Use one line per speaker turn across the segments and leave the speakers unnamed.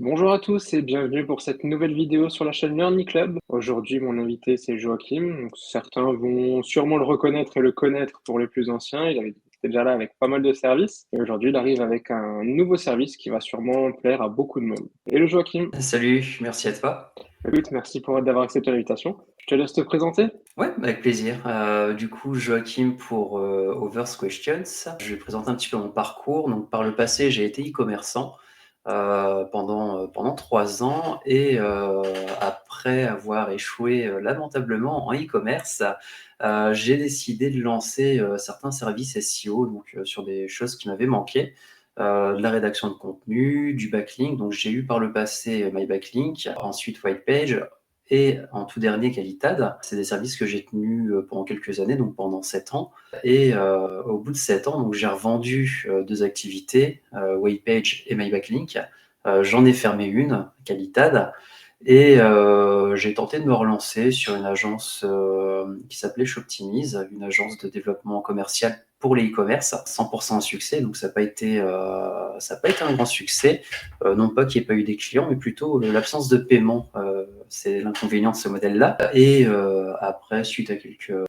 Bonjour à tous et bienvenue pour cette nouvelle vidéo sur la chaîne Learning Club. Aujourd'hui, mon invité, c'est Joachim. Donc, certains vont sûrement le reconnaître et le connaître pour les plus anciens. Était déjà là avec pas mal de services. Et aujourd'hui, il arrive avec un nouveau service qui va sûrement plaire à beaucoup de monde. Hello Joachim.
Salut, merci à toi.
Écoute, merci d'avoir accepté l'invitation. Je te laisse te présenter.
Ouais, avec plaisir. Du coup, Joachim pour Overs Questions. Je vais présenter un petit peu mon parcours. Donc, par le passé, j'ai été e-commerçant pendant 3 ans et après avoir échoué lamentablement en e-commerce, j'ai décidé de lancer certains services SEO, donc sur des choses qui m'avaient manqué. De la rédaction de contenu, du backlink. Donc, j'ai eu par le passé MyBacklink, ensuite Whitepage, et en tout dernier Qualitad. C'est des services que j'ai tenus pendant quelques années, donc pendant 7 ans. Et au bout de 7 ans, donc j'ai revendu 2 activités, Waypage et MyBacklink. J'en ai fermé une, Qualitad, et j'ai tenté de me relancer sur une agence qui s'appelait Shoptimize, une agence de développement commercial pour les e-commerce, 100% un succès, donc ça n'a pas été un grand succès. Non pas qu'il n'y ait pas eu des clients, mais plutôt l'absence de paiement. C'est l'inconvénient de ce modèle-là. Et après, suite à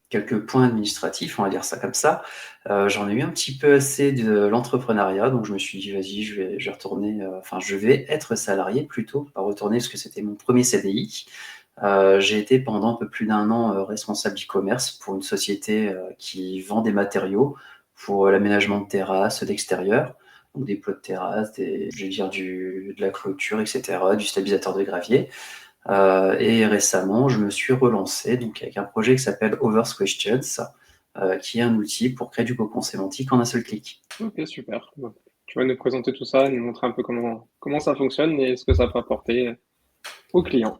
quelques points administratifs, on va dire ça comme ça, j'en ai eu un petit peu assez de l'entrepreneuriat, donc je me suis dit, vas-y, je vais retourner, je vais être salarié plutôt, pas retourner parce que c'était mon premier CDI. J'ai été pendant un peu plus d'un an responsable e-commerce pour une société qui vend des matériaux pour l'aménagement de terrasses, d'extérieur, donc des plots de terrasse, je vais dire de la clôture, etc., du stabilisateur de gravier. Et récemment, je me suis relancé donc avec un projet qui s'appelle Overs Questions, qui est un outil pour créer du cocon sémantique en un seul clic.
Ok, super. Bon, tu vas nous présenter tout ça, nous montrer un peu comment ça fonctionne et ce que ça peut apporter aux clients.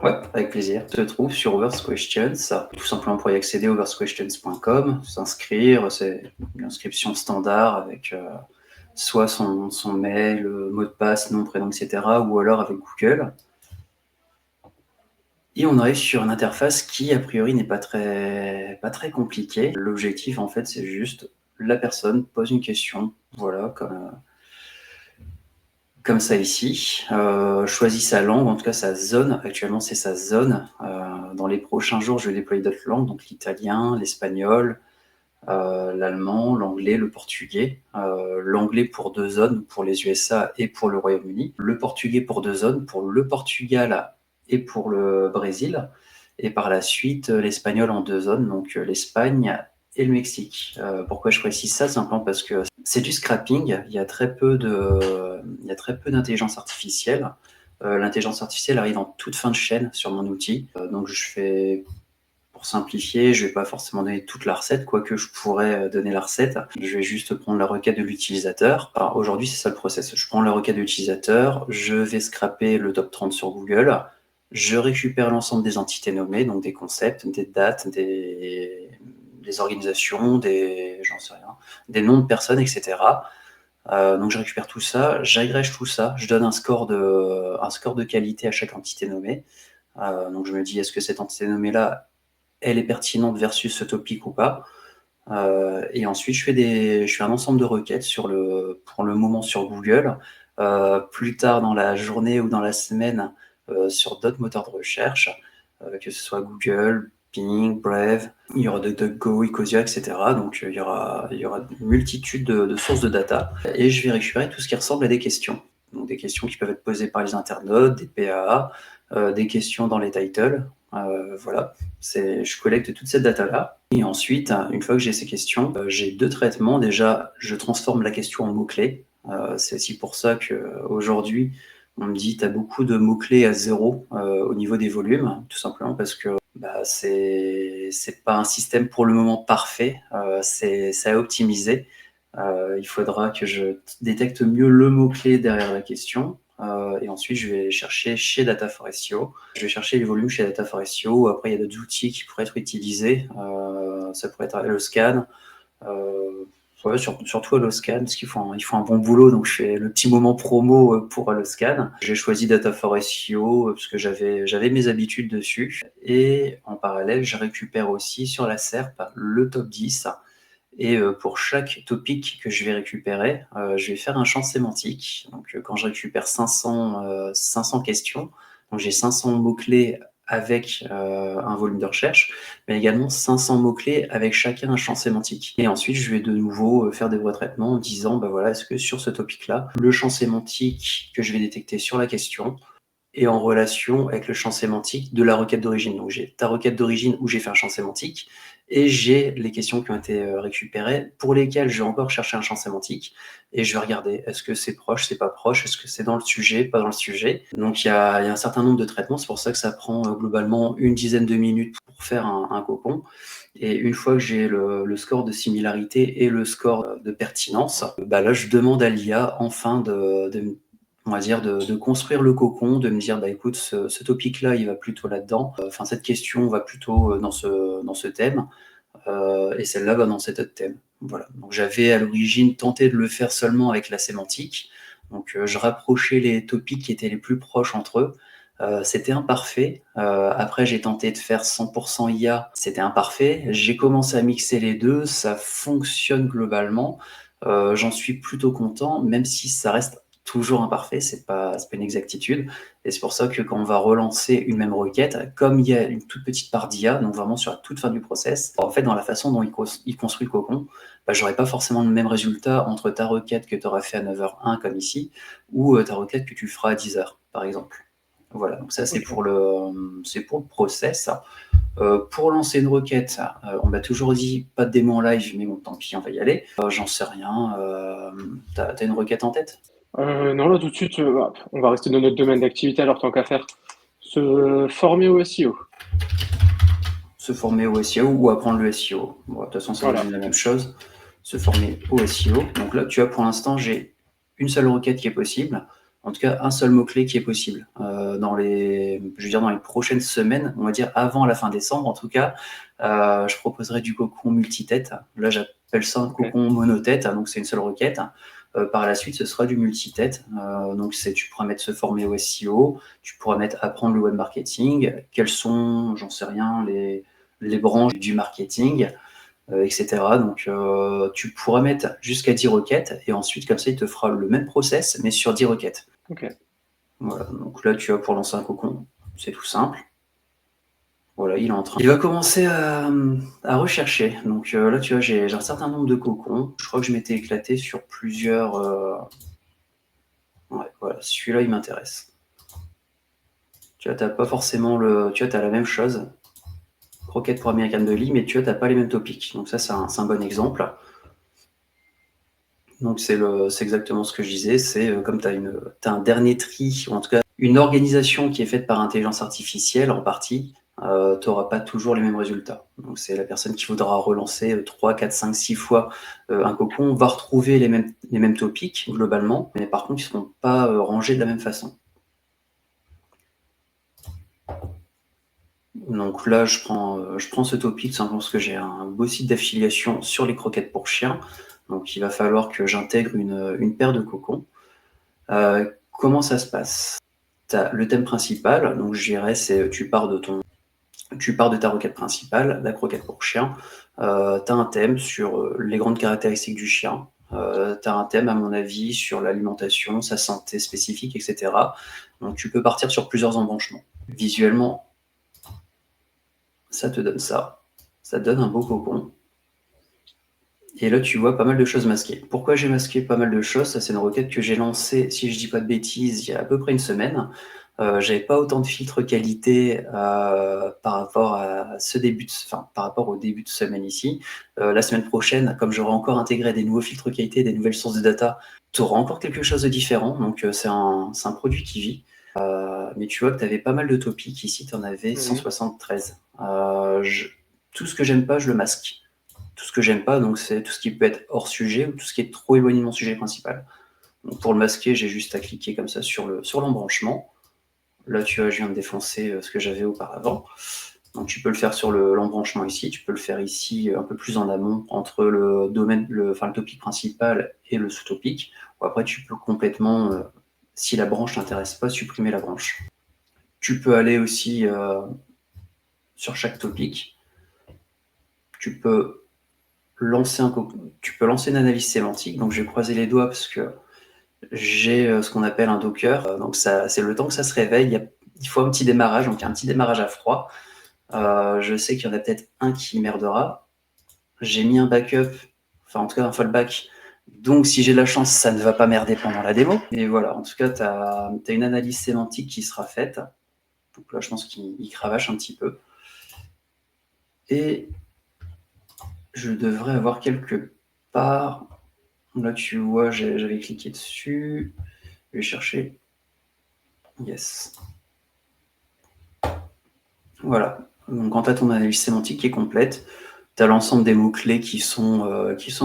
Ouais, avec plaisir. Se trouve sur Overs Questions, tout simplement pour y accéder, oversquestions.com, s'inscrire, c'est une inscription standard avec soit son mail, mot de passe, nom, prénom, etc., ou alors avec Google. Et on arrive sur une interface qui, a priori, n'est pas très compliquée. L'objectif, en fait, c'est juste la personne pose une question, voilà, comme ça ici, choisit sa langue, en tout cas sa zone. Actuellement, c'est sa zone. Dans les prochains jours, je vais déployer d'autres langues, donc l'italien, l'espagnol, l'allemand, l'anglais, le portugais. L'anglais pour 2 zones, pour les USA et pour le Royaume-Uni. Le portugais pour 2 zones, pour le Portugal et pour le Brésil. Et par la suite, l'espagnol en 2 zones, donc l'Espagne et le Mexique. Pourquoi je précise ça? Simplement parce que c'est du scrapping. Il y a très peu d'intelligence artificielle. L'intelligence artificielle arrive en toute fin de chaîne sur mon outil. Donc pour simplifier, je ne vais pas forcément donner toute la recette, quoique je pourrais donner la recette. Je vais juste prendre la requête de l'utilisateur. Alors, aujourd'hui, c'est ça le process. Je prends la requête de l'utilisateur, je vais scraper le top 30 sur Google, je récupère l'ensemble des entités nommées, donc des concepts, des dates, des organisations, j'en sais rien, des noms de personnes, etc. Donc je récupère tout ça, j'agrège tout ça, je donne un score de qualité à chaque entité nommée. Donc je me dis, est-ce que cette entité nommée-là, elle est pertinente versus ce topic ou pas. Et ensuite, je fais un ensemble de requêtes pour le moment sur Google, plus tard dans la journée ou dans la semaine sur d'autres moteurs de recherche, que ce soit Google, Bing, Brave, il y aura DuckDuckGo, Ecosia, etc. Donc il y aura une multitude de sources de data et je vais récupérer tout ce qui ressemble à des questions. Donc des questions qui peuvent être posées par les internautes, des PAA, des questions dans les titles. Voilà, je collecte toute cette data-là. Et ensuite, une fois que j'ai ces questions, j'ai 2 traitements. Déjà, je transforme la question en mots-clés. C'est aussi pour ça qu'aujourd'hui, on me dit tu as beaucoup de mots-clés à 0 au niveau des volumes, tout simplement parce que c'est pas un système pour le moment parfait, c'est à optimiser. Il faudra que je détecte mieux le mot-clé derrière la question. Et ensuite, je vais chercher chez Data Forestio. Je vais chercher les volumes chez Data Forestio. Après, il y a d'autres outils qui pourraient être utilisés. Ça pourrait être HelloScan. Ouais, surtout HelloScan, parce ils font un bon boulot. Donc, je fais le petit moment promo pour HelloScan. J'ai choisi Data Forestio parce que j'avais mes habitudes dessus. Et en parallèle, je récupère aussi sur la SERP le top 10 Et pour chaque topic que je vais récupérer, je vais faire un champ sémantique. Donc, quand je récupère 500 questions, donc j'ai 500 mots-clés avec un volume de recherche, mais également 500 mots-clés avec chacun un champ sémantique. Et ensuite, je vais de nouveau faire des retraitements en disant, bah voilà, est-ce que sur ce topic-là, le champ sémantique que je vais détecter sur la question est en relation avec le champ sémantique de la requête d'origine. Donc j'ai ta requête d'origine où j'ai fait un champ sémantique, et j'ai les questions qui ont été récupérées, pour lesquelles je vais encore chercher un champ sémantique, et je vais regarder, est-ce que c'est proche, c'est pas proche, est-ce que c'est dans le sujet, pas dans le sujet. Donc il y a un certain nombre de traitements, c'est pour ça que ça prend globalement une dizaine de minutes pour faire un cocon. Et une fois que j'ai le score de similarité et le score de pertinence, bah là je demande à l'IA enfin on va dire de construire le cocon, de me dire bah écoute, ce topic-là, il va plutôt là-dedans. Enfin, cette question va plutôt dans ce thème, et celle-là va dans cet autre thème. Voilà. Donc j'avais à l'origine tenté de le faire seulement avec la sémantique. Donc je rapprochais les topics qui étaient les plus proches entre eux. C'était imparfait. Après, j'ai tenté de faire 100% IA. C'était imparfait. J'ai commencé à mixer les deux. Ça fonctionne globalement. J'en suis plutôt content, même si ça reste toujours imparfait. C'est pas une exactitude. Et c'est pour ça que quand on va relancer une même requête, comme il y a une toute petite part d'IA, donc vraiment sur la toute fin du process, en fait, dans la façon dont il construit Cocon, bah, j'aurai pas forcément le même résultat entre ta requête que tu auras fait à 9h01 comme ici, ou ta requête que tu feras à 10h, par exemple. Voilà, donc ça c'est
Ok.
pour le process. Pour lancer une requête, on m'a toujours dit pas de démo en live, mais bon, tant pis, on va y aller. J'en sais rien. T'as une requête en tête?
Non, là tout de suite, on va rester dans notre domaine d'activité alors tant qu'à faire. Se former au SEO.
Se former au SEO ou apprendre le SEO. Bon, de toute façon, ça
Voilà.
devient la même chose. Se former au SEO. Donc là, tu vois, pour l'instant, j'ai une seule requête qui est possible. En tout cas, un seul mot-clé qui est possible. Je veux dire, dans les prochaines semaines, on va dire avant la fin décembre, en tout cas, je proposerai du cocon multitête. Là, j'appelle ça un
Ok.
cocon monotête, donc c'est une seule requête. Par la suite, ce sera du multitête. Donc, tu pourras mettre se former au SEO, tu pourras mettre apprendre le web marketing. Quels sont, j'en sais rien, les branches du marketing, etc. Donc, tu pourras mettre jusqu'à 10 requêtes, et ensuite, comme ça, il te fera le même process, mais sur 10 requêtes.
Ok.
Voilà, donc là, tu vas pour lancer un cocon, c'est tout simple. Voilà, il va commencer à rechercher. Donc là, tu vois, j'ai un certain nombre de cocons. Je crois que je m'étais éclaté sur plusieurs. Ouais, voilà, celui-là, il m'intéresse. Tu vois, t'as pas forcément tu vois, t'as la même chose. Croquette pour American Deli, mais tu vois, t'as pas les mêmes topics. Donc ça, c'est un bon exemple. Donc c'est exactement ce que je disais. C'est comme t'as un dernier tri, ou en tout cas une organisation qui est faite par intelligence artificielle en partie, tu n'auras pas toujours les mêmes résultats. Donc c'est la personne qui voudra relancer 3, 4, 5, 6 fois un cocon, va retrouver les mêmes topics globalement, mais par contre ils ne seront pas rangés de la même façon. Donc là, je prends ce topic simplement parce que j'ai un beau site d'affiliation sur les croquettes pour chiens. Donc il va falloir que j'intègre une paire de cocons. Comment ça se passe? Tu as le thème principal, donc je dirais c'est tu pars de ta requête principale, la croquette pour chien. Tu as un thème sur les grandes caractéristiques du chien. Tu as un thème, à mon avis, sur l'alimentation, sa santé spécifique, etc. Donc tu peux partir sur plusieurs embranchements. Visuellement, ça te donne ça. Ça te donne un beau cocon. Et là, tu vois pas mal de choses masquées. Pourquoi j'ai masqué pas mal de choses? Ça, c'est une requête que j'ai lancée, si je dis pas de bêtises, il y a à peu près une semaine. J'avais pas autant de filtres qualité par rapport par rapport au début de semaine ici. La semaine prochaine, comme j'aurai encore intégré des nouveaux filtres qualité, des nouvelles sources de data, tu auras encore quelque chose de différent. Donc c'est un produit qui vit. Mais tu vois que tu avais pas mal de topics ici, tu en avais
Mhm.
173. Tout ce que j'aime pas, je le masque. Tout ce que j'aime pas, donc c'est tout ce qui peut être hors sujet ou tout ce qui est trop éloigné de mon sujet principal. Donc pour le masquer, j'ai juste à cliquer comme ça sur l'embranchement. Là, tu vois, je viens de défoncer ce que j'avais auparavant. Donc tu peux le faire sur l'embranchement ici, tu peux le faire ici un peu plus en amont entre le domaine, le topic principal et le sous-topic. Ou après, tu peux complètement, si la branche t'intéresse pas, supprimer la branche. Tu peux aller aussi sur chaque topic. Tu peux tu peux lancer une analyse sémantique. Donc, je vais croiser les doigts parce que j'ai ce qu'on appelle un Docker. Donc, c'est le temps que ça se réveille. Il faut un petit démarrage, donc un petit démarrage à froid. Je sais qu'il y en a peut-être un qui merdera. J'ai mis un backup, enfin en tout cas un fallback. Donc si j'ai de la chance, ça ne va pas merder pendant la démo. Et voilà, en tout cas, tu as une analyse sémantique qui sera faite. Donc là, je pense qu'il cravache un petit peu. Et je devrais avoir quelque part. Là, tu vois, j'avais cliqué dessus. Je vais chercher. Yes. Voilà. Donc, quand tu as ton analyse sémantique qui est complète, tu as l'ensemble des mots-clés qui sont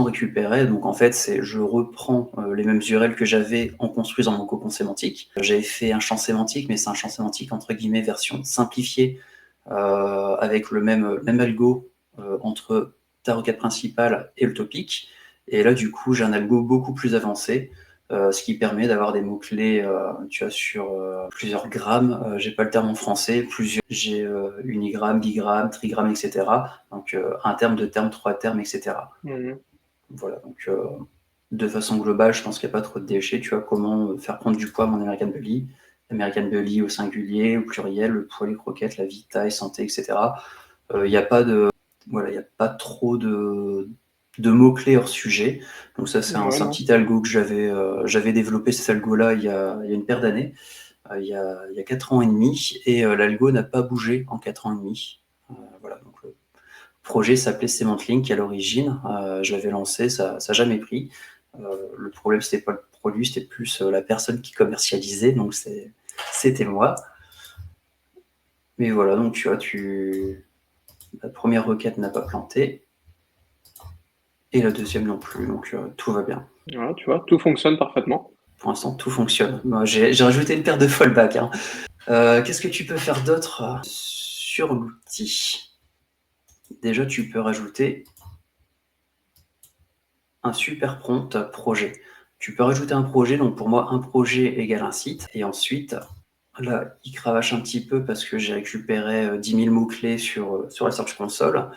récupérés. Donc, en fait, je reprends les mêmes URL que j'avais en construisant mon cocon sémantique. J'avais fait un champ sémantique, mais c'est un champ sémantique entre guillemets version simplifiée avec le même algo entre ta requête principale et le topic. Et là, du coup, j'ai un algo beaucoup plus avancé, ce qui permet d'avoir des mots-clés, tu vois, sur plusieurs grammes. J'ai pas le terme en français. J'ai unigramme, bigramme, trigramme, etc. Donc, un terme, deux termes, trois termes, etc. Voilà. Donc, de façon globale, je pense qu'il n'y a pas trop de déchets. Tu vois, comment faire prendre du poids à mon American Bully. American Bully au singulier, au pluriel, le poids, les croquettes, la vie, taille, santé, etc. Il n'y a pas trop de mots-clés hors sujet. Donc ça, c'est un petit algo que j'avais développé, cet algo-là, il y a une paire d'années, il y a 4 ans et demi, et l'algo n'a pas bougé en 4 ans et demi. Voilà, donc le projet s'appelait Semantlink à l'origine. Je l'avais lancé, ça n'a jamais pris. Le problème, c'était pas le produit, c'était plus la personne qui commercialisait, donc c'était moi. Mais voilà, donc tu vois, la première requête n'a pas planté et la deuxième non plus, donc tout va bien.
Voilà, tu vois, tout fonctionne parfaitement.
Pour l'instant, tout fonctionne. Moi, j'ai rajouté une paire de fallback. Hein. Qu'est-ce que tu peux faire d'autre sur l'outil? Déjà, tu peux rajouter un super prompt projet. Tu peux rajouter un projet, donc pour moi, un projet égale un site. Et ensuite, là, il cravache un petit peu parce que j'ai récupéré 10 000 mots-clés sur la Search Console.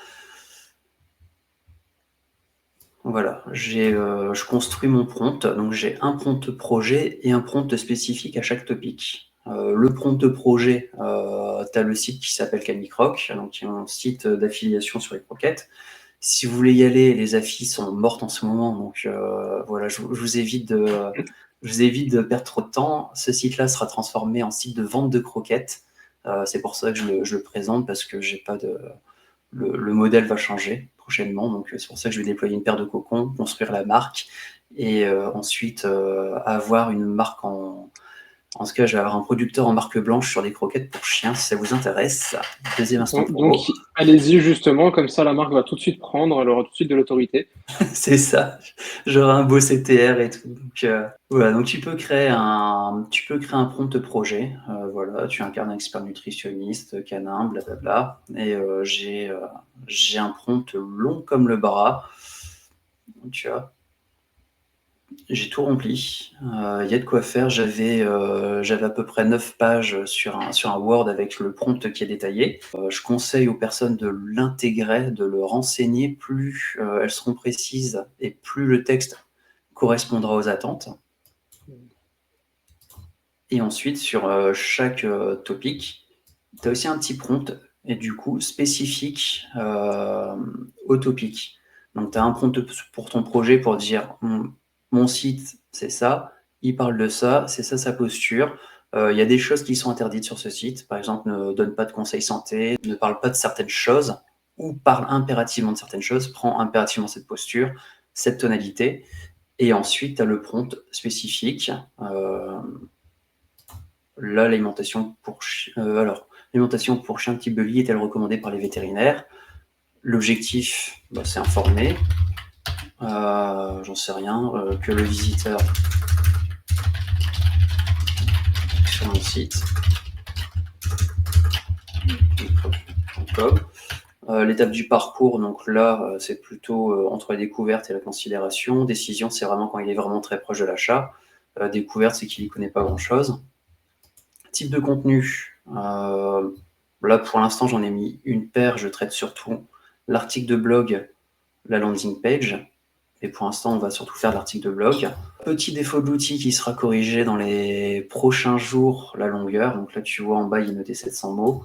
Voilà, je construis mon prompt, donc j'ai un prompt projet et un prompt spécifique à chaque topic. Le prompt projet, tu as le site qui s'appelle Canicroc, donc qui est un site d'affiliation sur les croquettes. Si vous voulez y aller, les affis sont mortes en ce moment, donc voilà, je vous évite de perdre trop de temps. Ce site-là sera transformé en site de vente de croquettes. C'est pour ça que je le présente, parce que j'ai pas de... Le modèle va changer prochainement, donc c'est pour ça que je vais déployer une paire de cocons, construire la marque, et ensuite avoir une marque en ce cas, je vais avoir un producteur en marque blanche sur des croquettes pour chiens, si ça vous intéresse. Deuxième instant promo.
Donc allez-y justement, comme ça la marque va tout de suite prendre, elle aura tout de suite de l'autorité.
C'est ça, j'aurai un beau CTR et tout. Donc, voilà, donc tu peux créer un prompt projet. Voilà, tu incarnes un expert nutritionniste, canin, blablabla. Et j'ai un prompt long comme le bras. Donc, tu vois, j'ai tout rempli. Il y a de quoi faire. J'avais à peu près 9 pages sur un Word avec le prompt qui est détaillé. Je conseille aux personnes de l'intégrer, de le renseigner. Plus elles seront précises et plus le texte correspondra aux attentes. Et ensuite, sur chaque topic, tu as aussi un petit prompt, et du coup, spécifique au topic. Donc, tu as un prompt pour ton projet pour dire mon site, c'est ça, il parle de ça, c'est ça sa posture. Il y a des choses qui sont interdites sur ce site. Par exemple, ne donne pas de conseils santé, ne parle pas de certaines choses, ou parle impérativement de certaines choses, prend impérativement cette posture, cette tonalité. Et ensuite, tu as le prompt spécifique. Là, l'alimentation pour chien type Bully est-elle recommandée par les vétérinaires? L'objectif, c'est informer. J'en sais rien. Que le visiteur sur mon site. L'étape du parcours, donc là, c'est plutôt entre la découverte et la considération. Décision, c'est vraiment quand il est vraiment très proche de l'achat. Découverte, c'est qu'il n'y connaît pas grand-chose. Type de contenu. Là, pour l'instant, j'en ai mis une paire. Je traite surtout l'article de blog la landing page. Et pour l'instant, on va surtout faire l'article de blog. Petit défaut de l'outil qui sera corrigé dans les prochains jours, la longueur. Donc là, tu vois en bas, il est noté 700 mots.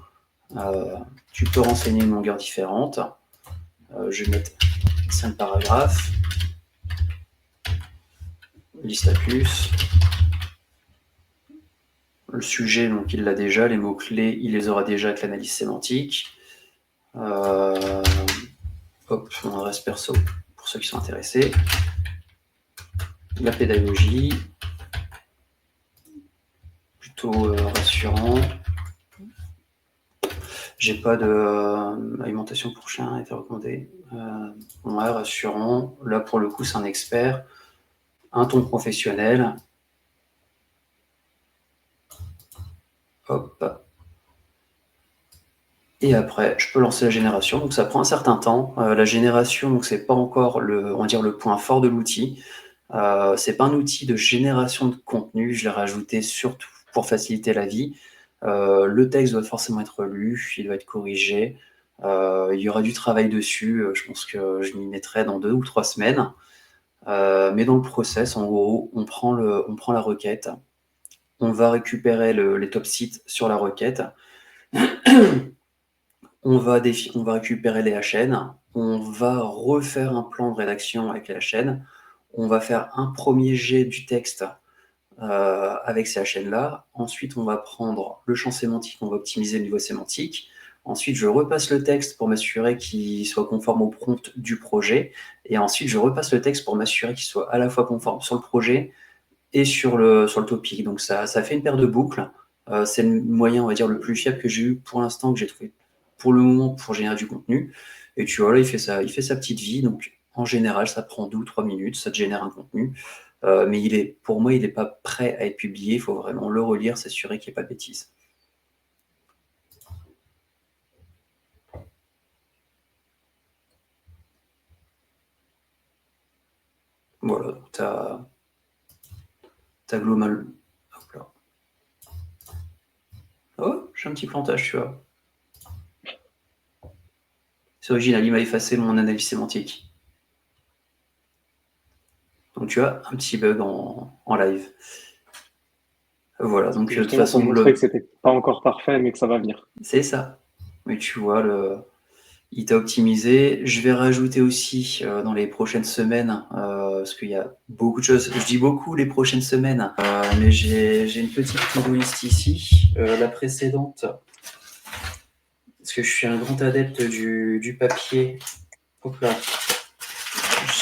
Tu peux renseigner une longueur différente. Je vais mettre 5 paragraphes. Liste à plus. Le sujet, donc il l'a déjà. Les mots-clés, il les aura déjà avec l'analyse sémantique. Hop, mon adresse perso, pour ceux qui sont intéressés. La pédagogie, plutôt rassurant. J'ai pas de alimentation pour chien a été recommandée. Ouais, rassurant. Là, pour le coup, c'est un expert. Un ton professionnel. Hop. Et après, je peux lancer la génération. Donc, ça prend un certain temps. La génération, donc c'est pas encore le, on va dire, le point fort de l'outil. C'est pas un outil de génération de contenu. Je l'ai rajouté surtout pour faciliter la vie. Le texte doit forcément être lu, il doit être corrigé. Il y aura du travail dessus. Je pense que je m'y mettrai dans 2 ou 3 semaines. Mais dans le process, en gros, on prend la requête. On va récupérer les top sites sur la requête. On va récupérer les HN, on va refaire un plan de rédaction avec les HN, on va faire un premier jet du texte avec ces HN-là. Ensuite, on va prendre le champ sémantique, on va optimiser le niveau sémantique. Ensuite, je repasse le texte pour m'assurer qu'il soit conforme au prompt du projet. Et ensuite, je repasse le texte pour m'assurer qu'il soit à la fois conforme sur le projet et sur le topic. Donc ça fait une paire de boucles. C'est le moyen, on va dire, le plus fiable que j'ai eu pour l'instant, que j'ai trouvé pour le moment pour générer du contenu. Et tu vois, là, il fait sa petite vie. Donc, en général, ça prend 2 ou 3 minutes, ça te génère un contenu. Mais pour moi, il n'est pas prêt à être publié. Il faut vraiment le relire, s'assurer qu'il n'y ait pas de bêtises. Voilà, tu as global. Hop là. Oh, j'ai un petit plantage, tu vois. C'est original, il m'a effacé mon analyse sémantique. Donc tu as un petit bug en live. Voilà, donc de toute façon,
pour montrer que c'était pas encore parfait, mais que ça va venir.
C'est ça. Mais tu vois, il t'a optimisé. Je vais rajouter aussi dans les prochaines semaines, parce qu'il y a beaucoup de choses. Je dis beaucoup les prochaines semaines, mais j'ai une petite to-do list ici. La précédente, parce que je suis un grand adepte du papier. Hop là.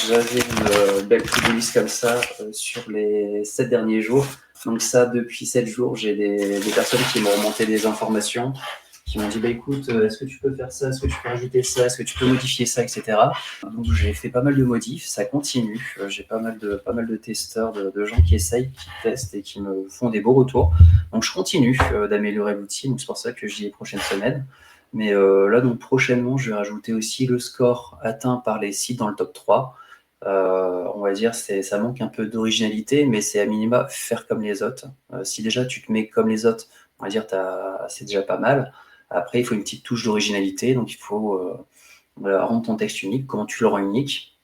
J'avais une belle to-do list comme ça sur les 7 derniers jours. Donc ça, depuis 7 jours, j'ai des personnes qui m'ont remonté des informations, qui m'ont dit bah écoute, est-ce que tu peux faire ça, est-ce que tu peux rajouter ça, est-ce que tu peux modifier ça, etc. Donc j'ai fait pas mal de modifs, ça continue. J'ai pas mal de testeurs, de gens qui essayent, qui testent et qui me font des beaux retours. Donc je continue d'améliorer l'outil, donc c'est pour ça que je dis les prochaines semaines. Mais là, donc prochainement, je vais rajouter aussi le score atteint par les sites dans le top 3. On va dire ça manque un peu d'originalité, mais c'est à minima faire comme les autres. Si déjà tu te mets comme les autres, on va dire c'est déjà pas mal. Après, il faut une petite touche d'originalité, donc il faut rendre ton texte unique. Comment tu le rends unique?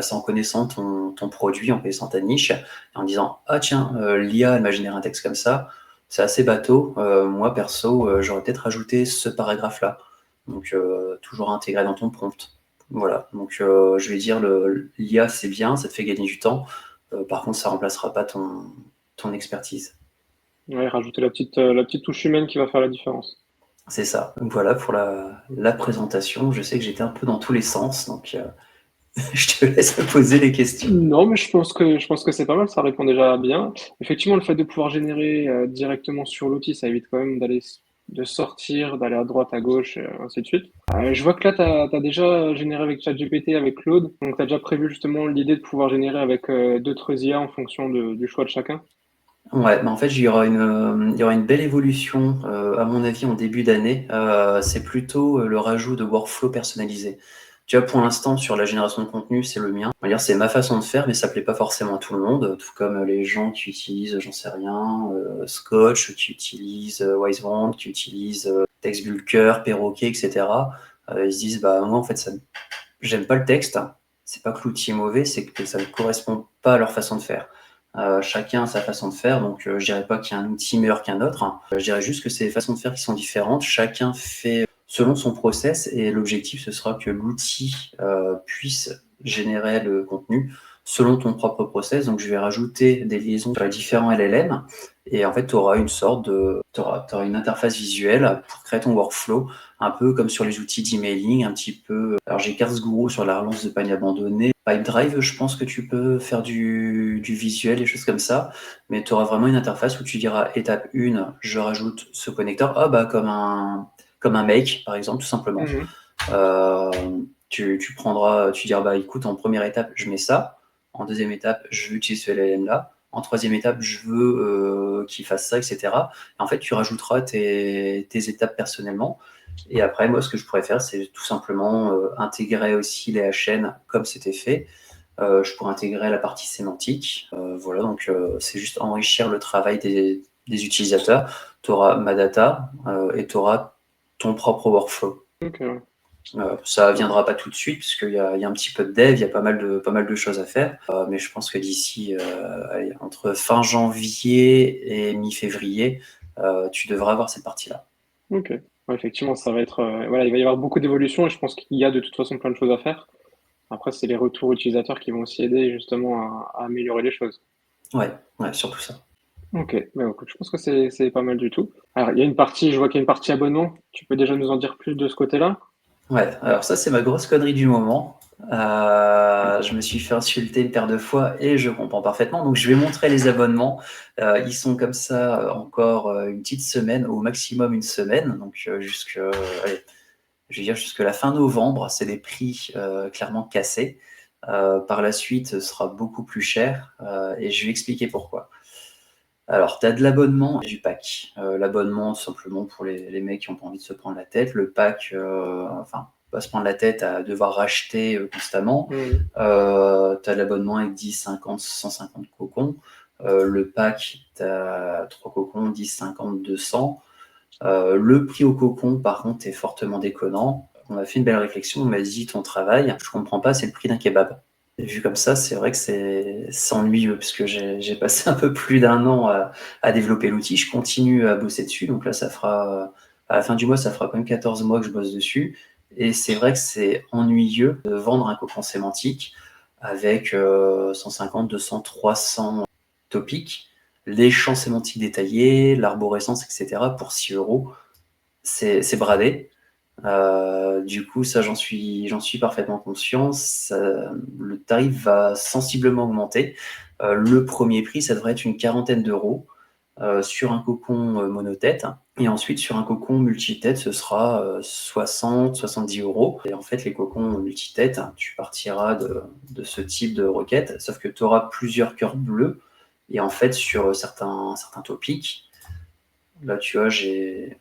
C'est en connaissant ton produit, en connaissant ta niche, et en disant ah tiens, l'IA elle m'a généré un texte comme ça, c'est assez bateau. Moi perso, j'aurais peut-être rajouté ce paragraphe-là. Donc toujours intégré dans ton prompt. Voilà, donc je vais dire l'IA c'est bien, ça te fait gagner du temps. Par contre, ça remplacera pas ton expertise.
Ouais, rajouter la petite touche humaine qui va faire la différence.
C'est ça. Donc voilà pour la présentation. Je sais que j'étais un peu dans tous les sens, donc je te laisse me poser les questions.
Non, mais je pense que c'est pas mal, ça répond déjà bien. Effectivement, le fait de pouvoir générer directement sur l'outil, ça évite quand même de sortir, d'aller à droite, à gauche, et ainsi de suite. Je vois que là, tu as déjà généré avec ChatGPT, avec Claude, donc tu as déjà prévu justement l'idée de pouvoir générer avec d'autres IA en fonction du choix de chacun.
Ouais, en fait, il y aura une belle évolution, à mon avis, en début d'année. C'est plutôt le rajout de workflow personnalisés. Tu vois, pour l'instant, sur la génération de contenu, c'est le mien. On va dire, c'est ma façon de faire, mais ça plaît pas forcément à tout le monde, tout comme les gens qui utilisent, j'en sais rien, Scotch, qui utilisent Wisebond, qui utilisent TextBulker, Perroquet, etc. Ils se disent, bah moi, en fait, J'aime pas le texte. C'est pas que l'outil est mauvais, c'est que ça ne correspond pas à leur façon de faire. Chacun a sa façon de faire, donc je dirais pas qu'il y a un outil meilleur qu'un autre. Je dirais juste que c'est des façons de faire qui sont différentes. Chacun fait selon son process et l'objectif, ce sera que l'outil puisse générer le contenu selon ton propre process. Donc je vais rajouter des liaisons sur les différents LLM et en fait, tu auras t'auras une interface visuelle pour créer ton workflow, un peu comme sur les outils d'emailing, un petit peu. Alors j'ai Guru sur la relance de panier abandonné. Pipedrive, je pense que tu peux faire du visuel, des choses comme ça, mais tu auras vraiment une interface où tu diras étape 1, je rajoute ce connecteur, comme un make, par exemple, tout simplement.
Mhm.
Euh, tu prendras, tu diras, bah écoute, en première étape, je mets ça. En deuxième étape, je veux utiliser ce LLM-là. En troisième étape, je veux qu'il fasse ça, etc. Et en fait, tu rajouteras tes étapes personnellement. Et après, moi, ce que je pourrais faire, c'est tout simplement intégrer aussi les HN comme c'était fait. Je pourrais intégrer la partie sémantique. Voilà, donc c'est juste enrichir le travail des utilisateurs. Tu auras ma data et tu auras ton propre workflow.
Ok, ouais.
Ça viendra pas tout de suite puisqu'il y a un petit peu de dev, il y a pas mal de choses à faire. Mais je pense que d'ici allez, entre fin janvier et mi-février, tu devras avoir cette partie-là.
Ok. Ouais, effectivement, ça va être, voilà, il va y avoir beaucoup d'évolutions et je pense qu'il y a de toute façon plein de choses à faire. Après, c'est les retours utilisateurs qui vont aussi aider justement à améliorer les choses.
Ouais, ouais, surtout ça.
Ok, bah, écoute, je pense que c'est pas mal du tout. Alors, il y a une partie, je vois qu'il y a une partie abonnement. Tu peux déjà nous en dire plus de ce côté-là?
Ouais, alors ça c'est ma grosse connerie du moment. Je me suis fait insulter une paire de fois et je comprends parfaitement. Donc je vais montrer les abonnements. Ils sont comme ça encore une petite semaine, au maximum une semaine. Donc allez, je vais dire jusque la fin novembre, c'est des prix clairement cassés. Par la suite, ce sera beaucoup plus cher et je vais expliquer pourquoi. Alors, tu as de l'abonnement et du pack. L'abonnement, simplement pour les mecs qui n'ont pas envie de se prendre la tête. Le pack, enfin, pas se prendre la tête à devoir racheter constamment.
Mhm.
Tu as l'abonnement avec 10, 50, 150 cocons. Le pack, tu as 3 cocons, 10, 50, 200. Le prix au cocon, par contre, est fortement déconnant. On a fait une belle réflexion. On m'a dit ton travail, je comprends pas, c'est le prix d'un kebab. Et vu comme ça, c'est vrai que c'est ennuyeux, puisque j'ai passé un peu plus d'un an à développer l'outil. Je continue à bosser dessus. Donc là, à la fin du mois, ça fera quand même 14 mois que je bosse dessus. Et c'est vrai que c'est ennuyeux de vendre un cocon sémantique avec 150, 200, 300 topics, les champs sémantiques détaillés, l'arborescence, etc. pour 6 euros. C'est bradé. Du coup, ça, j'en suis parfaitement conscient. Le tarif va sensiblement augmenter. Le premier prix, ça devrait être une quarantaine d'euros sur un cocon monotête. Et ensuite, sur un cocon multitête, ce sera 60, 70 euros. Et en fait, les cocons multitête, tu partiras de ce type de requête, sauf que tu auras plusieurs cœurs bleus. Et en fait, sur certains topics, là, tu vois, j'ai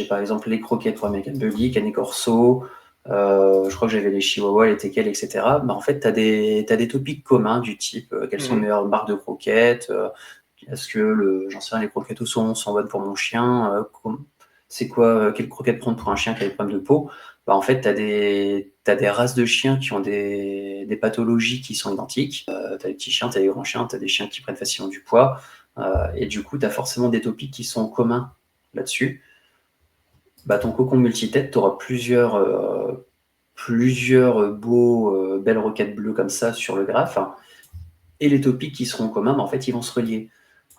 par exemple les croquettes pour American Buggy, Canet Corso, je crois que j'avais les Chihuahuas, les Teckels, etc. Bah, en fait, tu as des topics communs du type quelles sont les
Mhm.
meilleures marques de croquettes, est-ce que j'en sais rien, les croquettes au saumon sont bonnes pour mon chien, c'est quoi, quelle croquette prendre pour un chien qui a des problèmes de peau. Bah, en fait, t'as des races de chiens qui ont des pathologies qui sont identiques. Tu as des petits chiens, tu as des grands chiens, tu as des chiens qui prennent facilement du poids. Et du coup, tu as forcément des topics qui sont communs là-dessus. Bah, ton cocon multitête, tu auras plusieurs belles roquettes bleues comme ça sur le graphe. Et les topics qui seront communs, bah, en fait, ils vont se relier.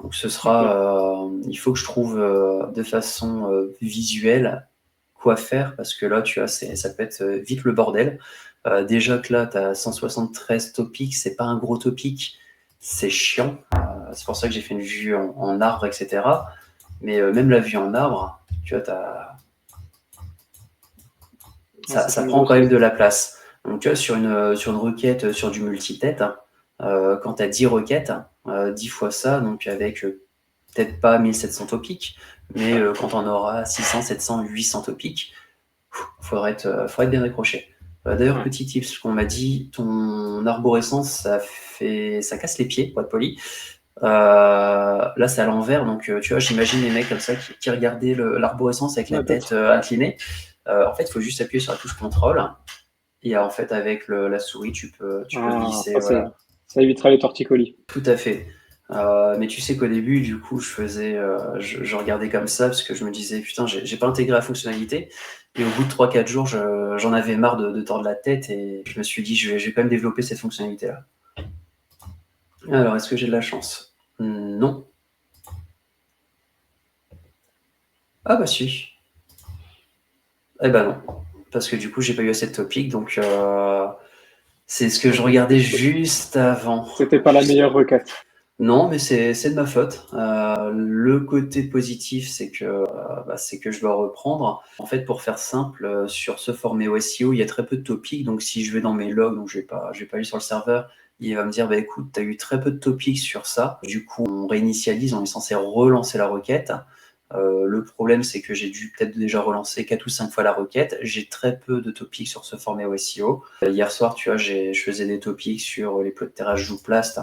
Donc
Ok.
il faut que je trouve de façon visuelle quoi faire, parce que là, tu vois, ça peut être vite le bordel. Déjà que là, tu as 173 topics, c'est pas un gros topic, c'est chiant. C'est pour ça que j'ai fait une vue en arbre, etc. Mais même la vue en arbre, tu vois,
Ouais, ça fait
ça
une
prend quand
grosse
même de
liste.
la place. Donc, tu vois, sur une requête, sur du multitête, quand tu as 10 requêtes, 10 fois ça, donc avec peut-être pas 1700 topics, mais quand on aura 600, 700, 800 topics, faudrait être bien accroché. D'ailleurs,
Ouais.
petit tips qu'on m'a dit, ton arborescence, ça casse les pieds, pour être poli. Là, c'est à l'envers, donc tu vois, j'imagine les mecs comme ça qui regardaient l'arborescence avec la
Ouais,
tête
peut-être.
inclinée. En fait, il faut juste appuyer sur la touche contrôle Et en fait, avec la souris, tu peux
Ah,
glisser, voilà.
ça évitera les torticolis.
Tout à fait. Mais tu sais qu'au début, du coup, je regardais comme ça parce que je me disais, putain, j'ai pas intégré la fonctionnalité. Et au bout de 3-4 jours, j'en avais marre de tordre la tête et je me suis dit, je vais quand même développer cette fonctionnalité-là. Alors, est-ce que j'ai de la chance? Non. Ah bah si. Eh ben non. Parce que du coup, j'ai pas eu assez de topics, donc c'est ce que je regardais juste avant.
C'était pas la meilleure requête.
Non, mais c'est de ma faute. Le côté positif, c'est que je dois reprendre. En fait, pour faire simple, sur ce format SEO, il y a très peu de topics. Donc, si je vais dans mes logs, donc je vais pas aller sur le serveur, il va me dire, bah écoute, tu as eu très peu de topics sur ça. Du coup, on réinitialise, on est censé relancer la requête. Le problème, c'est que j'ai dû peut-être déjà relancer 4 ou 5 fois la requête. J'ai très peu de topics sur ce format SEO. Hier soir, tu vois, je faisais des topics sur les plots de terrasse Jouplast,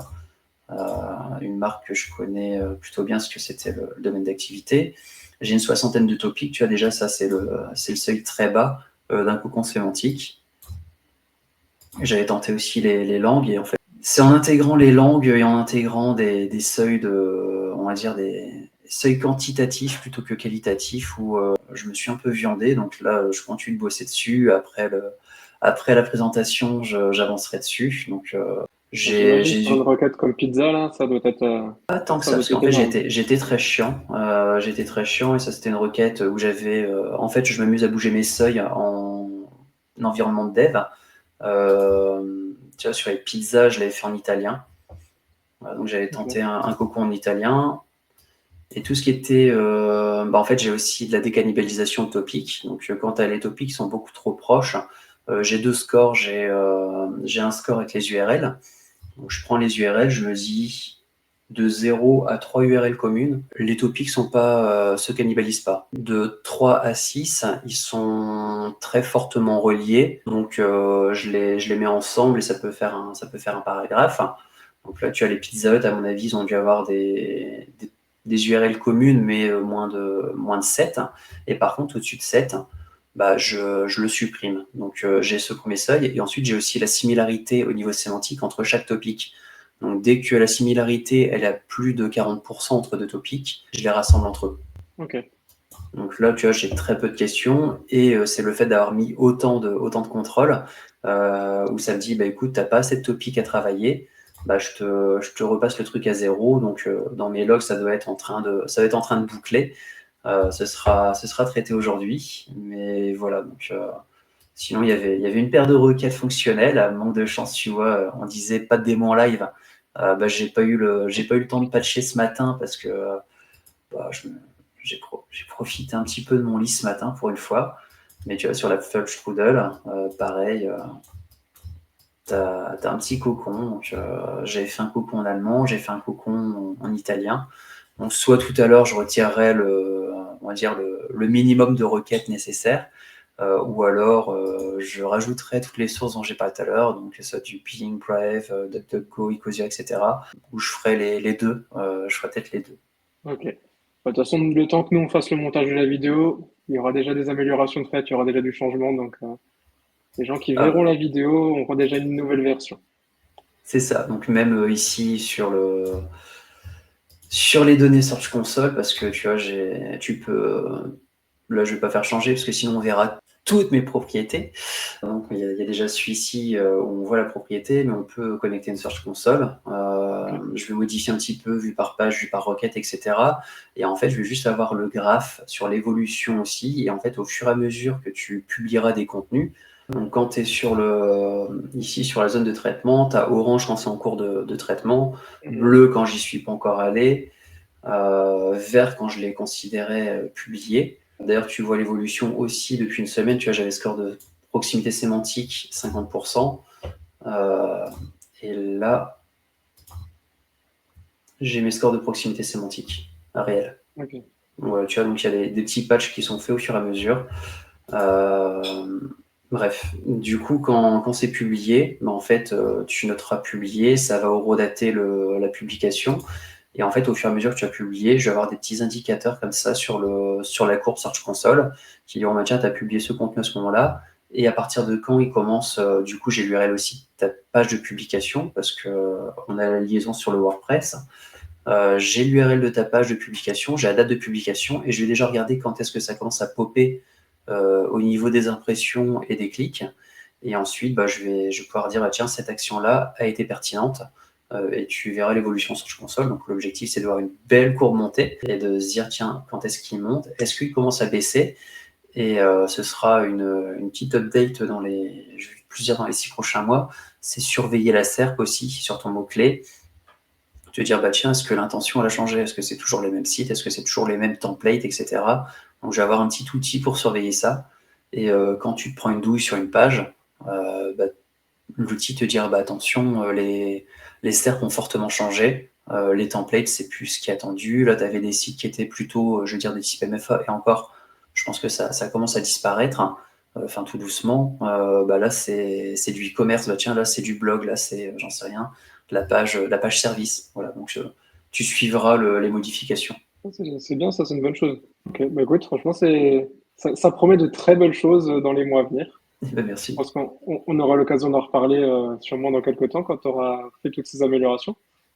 une marque que je connais plutôt bien parce que c'était le domaine d'activité. J'ai une 60aine de topics, tu vois, déjà ça c'est le seuil très bas d'un cocon sémantique. J'avais tenté aussi les langues et en fait c'est en intégrant les langues et en intégrant des seuils on va dire des seuils quantitatifs plutôt que qualitatifs où je me suis un peu viandé. Donc là je continue de bosser dessus. Après la présentation j'avancerai dessus. Donc
J'imagine
j'ai
sur une
dû
requête comme pizza, là,
pas tant que
ça
ça,
doit
parce qu'en
être
fait
énorme.
j'étais très chiant. J'étais très chiant et ça c'était une requête où j'avais. En fait, je m'amuse à bouger mes seuils en environnement de dev. Tu vois, sur les pizzas, je l'avais fait en italien. Donc j'avais tenté
Ok.
un cocon en italien. Et tout ce qui était. En fait, j'ai aussi de la décannibalisation de topics. Donc quand les topics sont beaucoup trop proches, j'ai deux scores. J'ai un score avec les URL. Donc je prends les URL, je me dis de 0 à 3 URL communes, les topics se cannibalisent pas. De 3 à 6, ils sont très fortement reliés. Donc je les mets ensemble et ça peut faire un paragraphe. Donc là, tu as les Pizza Hut, à mon avis, ils ont dû avoir des URL communes, mais moins de 7. Et par contre, au-dessus de 7, bah, je le supprime. Donc j'ai ce premier seuil. Et ensuite, j'ai aussi la similarité au niveau sémantique entre chaque topic. Donc dès que la similarité, elle a plus de 40% entre deux topics, je les rassemble entre eux.
Ok.
Donc là, tu vois, j'ai très peu de questions et c'est le fait d'avoir mis autant de contrôles où ça me dit, bah écoute, t'as pas assez de topics à travailler, bah je te repasse le truc à zéro. Donc dans mes logs, ça va être en train de boucler. Ce sera traité aujourd'hui, mais voilà. Donc sinon, il y avait une paire de requêtes fonctionnelles. À manque de chance, tu vois, on disait pas de démo en live. Bah, j'ai pas eu le temps de patcher ce matin parce que bah, j'ai profité un petit peu de mon lit ce matin pour une fois. Mais tu vois, sur la Strudel, pareil, t'as un petit cocon. Donc, j'avais fait un cocon en allemand, j'ai fait un cocon en italien. Donc, soit tout à l'heure, je retirerai on va dire le minimum de requêtes nécessaires, ou alors je rajouterai toutes les sources dont j'ai parlé tout à l'heure, donc soit du Bing, Brave, DuckDuckGo, Ecosia, etc. Où je ferai les deux. Je ferai peut-être les deux.
Ok. Bah, de toute façon, le temps que nous on fasse le montage de la vidéo, il y aura déjà des améliorations de fait, il y aura déjà du changement. Donc, les gens qui verront
Ah,
la vidéo auront déjà une nouvelle version.
c'est ça. Donc même ici sur les données Search Console, parce que tu vois, tu peux. Là, je vais pas faire changer parce que sinon on verra toutes mes propriétés. Donc il y a déjà celui-ci où on voit la propriété, mais on peut connecter une Search Console.
Ok.
Je vais modifier un petit peu vue par page, vue par requête, etc. Et en fait, je vais juste avoir le graphe sur l'évolution aussi. Et en fait, au fur et à mesure que tu publieras des contenus, donc quand tu es ici sur la zone de traitement, tu as orange quand c'est en cours de traitement,
Mhm.
bleu quand j'y suis pas encore allé, vert quand je l'ai considéré publié. D'ailleurs, tu vois l'évolution aussi depuis une semaine. Tu vois, j'avais score de proximité sémantique 50%. Euh, et là, j'ai mes scores de proximité sémantique réel.
Ok.
Voilà, tu vois, donc il y a des petits patchs qui sont faits au fur et à mesure. Euh, Bref, du coup, quand c'est publié, bah, en fait, tu noteras publié, ça va horodater la publication. Et en fait, au fur et à mesure que tu as publié, je vais avoir des petits indicateurs comme ça sur la courbe Search Console qui diront, bah, tiens, tu as publié ce contenu à ce moment-là. Et à partir de quand il commence, du coup, j'ai l'URL aussi de ta page de publication parce qu'on a la liaison sur le WordPress. J'ai l'URL de ta page de publication, j'ai la date de publication et je vais déjà regarder quand est-ce que ça commence à popper au niveau des impressions et des clics. Et ensuite, je vais pouvoir dire, tiens, cette action-là a été pertinente et tu verras l'évolution sur Search Console. Donc l'objectif, c'est de voir une belle courbe montée et de se dire, tiens, quand est-ce qu'il monte? Est-ce qu'il commence à baisser? Et ce sera une petite update je vais plus dire dans les 6 prochains mois. C'est surveiller la SERP aussi sur ton mot-clé. Te dire, tiens, est-ce que l'intention elle a changé? Est-ce que c'est toujours les mêmes sites? Est-ce que c'est toujours les mêmes templates, etc. Donc je vais avoir un petit outil pour surveiller ça. Et quand tu te prends une douille sur une page, l'outil te dira, attention, les SERP ont fortement changé. Les templates, c'est plus ce qui est attendu. Là, tu avais des sites qui étaient plutôt, je veux dire, des types MFA. Et encore, je pense que ça commence à disparaître. Enfin, tout doucement. Là, c'est du e-commerce. Tiens, là, c'est du blog. Là, c'est, j'en sais rien, la page service. Voilà. Donc, tu suivras les modifications.
C'est bien, ça, c'est une bonne chose. Ok, écoute, franchement, ça promet de très belles choses dans les mois à venir. Je
Merci.
pense qu'on aura l'occasion d'en reparler sûrement dans quelques temps quand tu auras fait toutes ces améliorations.